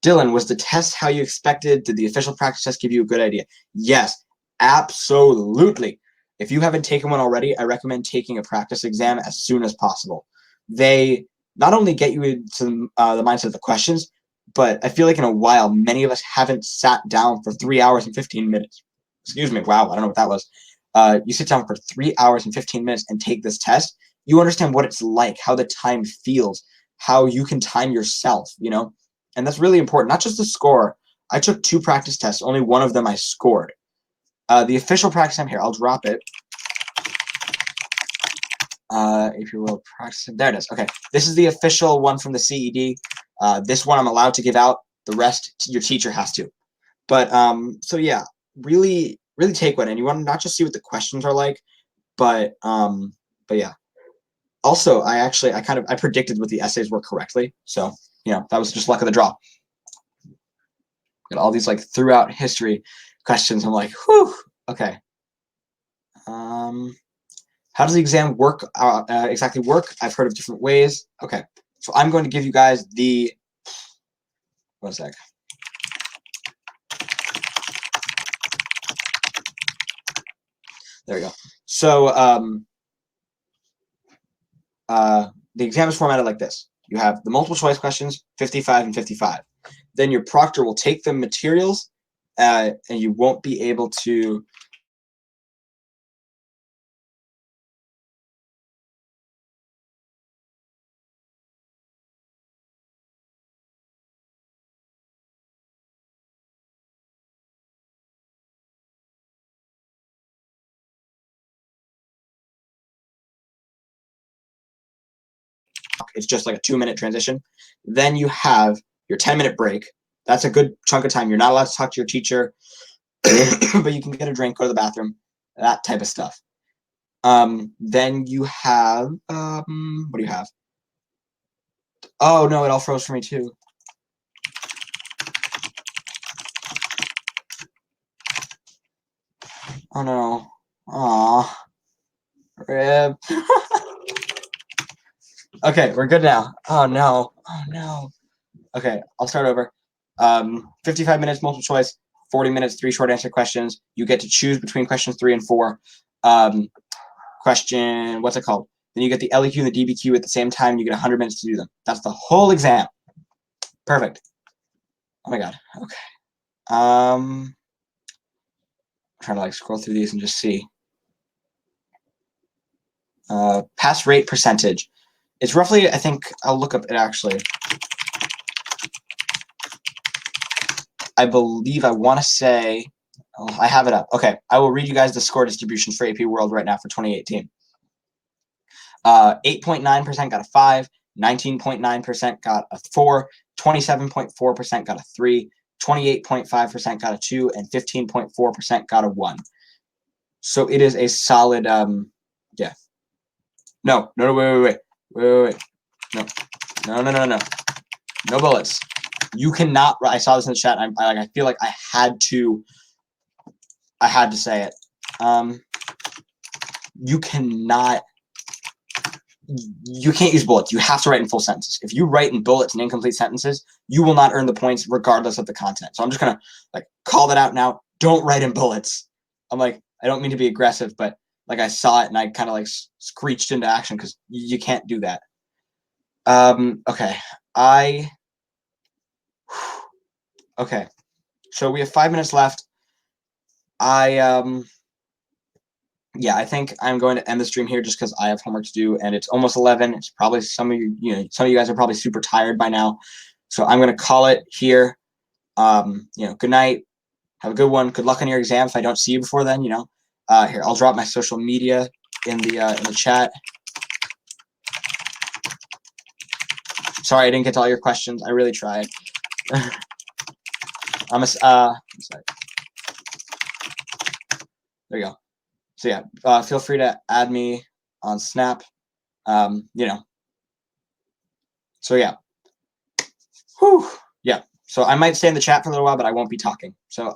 Speaker 1: Dylan, was the test how you expected? Did the official practice test give you a good idea? Yes, absolutely. If you haven't taken one already, I recommend taking a practice exam as soon as possible. They not only get you into the mindset of the questions, but I feel like in a while, many of us haven't sat down for 3 hours and 15 minutes. Excuse me, wow, I don't know what that was. You sit down for 3 hours and 15 minutes and take this test, you understand what it's like, how the time feels, how you can time yourself, And that's really important, not just the score. I took 2 practice tests. Only one of them I scored. The official practice time here, I'll drop it. If you will practice it. There it is. Okay. This is the official one from the CED. This one I'm allowed to give out. The rest your teacher has to. But so yeah, really take one. And you want to not just see what the questions are like, but yeah. Also, I predicted what the essays were correctly. So, that was just luck of the draw. Got all these like throughout history questions. I'm like, whew, okay. How does the exam work? Exactly work? I've heard of different ways. Okay, so I'm going to give you guys the. 1 sec. There we go. So the exam is formatted like this. You have the multiple choice questions, 55 and 55. Then your proctor will take the materials, and you won't be able to. It's just like a 2-minute transition. Then you have your 10-minute break. That's a good chunk of time. You're not allowed to talk to your teacher, but you can get a drink, go to the bathroom, that type of stuff. Then you have, what do you have? Oh, no, it all froze for me too. Oh, no. Aw. Rip. Okay, we're good now. Oh, no. Oh, no. Okay, I'll start over. 55 minutes multiple choice, 40 minutes, 3 short answer questions. You get to choose between questions 3 and 4. Question, what's it called? Then you get the LEQ and the DBQ at the same time. You get 100 minutes to do them. That's the whole exam. Perfect. Oh my God. Okay. trying to like scroll through these and just see. Pass rate percentage. It's roughly, I think, I'll look up it actually. I believe I want to say, oh, I have it up. Okay, I will read you guys the score distributions for AP World right now for 2018. 8.9% got a 5, 19.9% got a 4, 27.4% got a 3, 28.5% got a 2, and 15.4% got a 1. So it is a solid, yeah. No, wait. No. No bullets. You cannot, I saw this in the chat, I feel like I had to say it. You can't use bullets. You have to write in full sentences. If you write in bullets and incomplete sentences, you will not earn the points regardless of the content. So I'm just gonna like call that out now. Don't write in bullets. I'm like, I don't mean to be aggressive, but like I saw it and I kind of like screeched into action because you can't do that. Okay. Okay. So we have 5 minutes left. Yeah, I think I'm going to end the stream here just because I have homework to do and it's almost 11. It's probably some of you guys are probably super tired by now. So I'm going to call it here. Good night. Have a good one. Good luck on your exam. If I don't see you before then, here, I'll drop my social media in the chat. Sorry, I didn't get to all your questions. I really tried. I'm sorry. There you go. So yeah, feel free to add me on Snap. So yeah. Whew. Yeah. So I might stay in the chat for a little while, but I won't be talking. So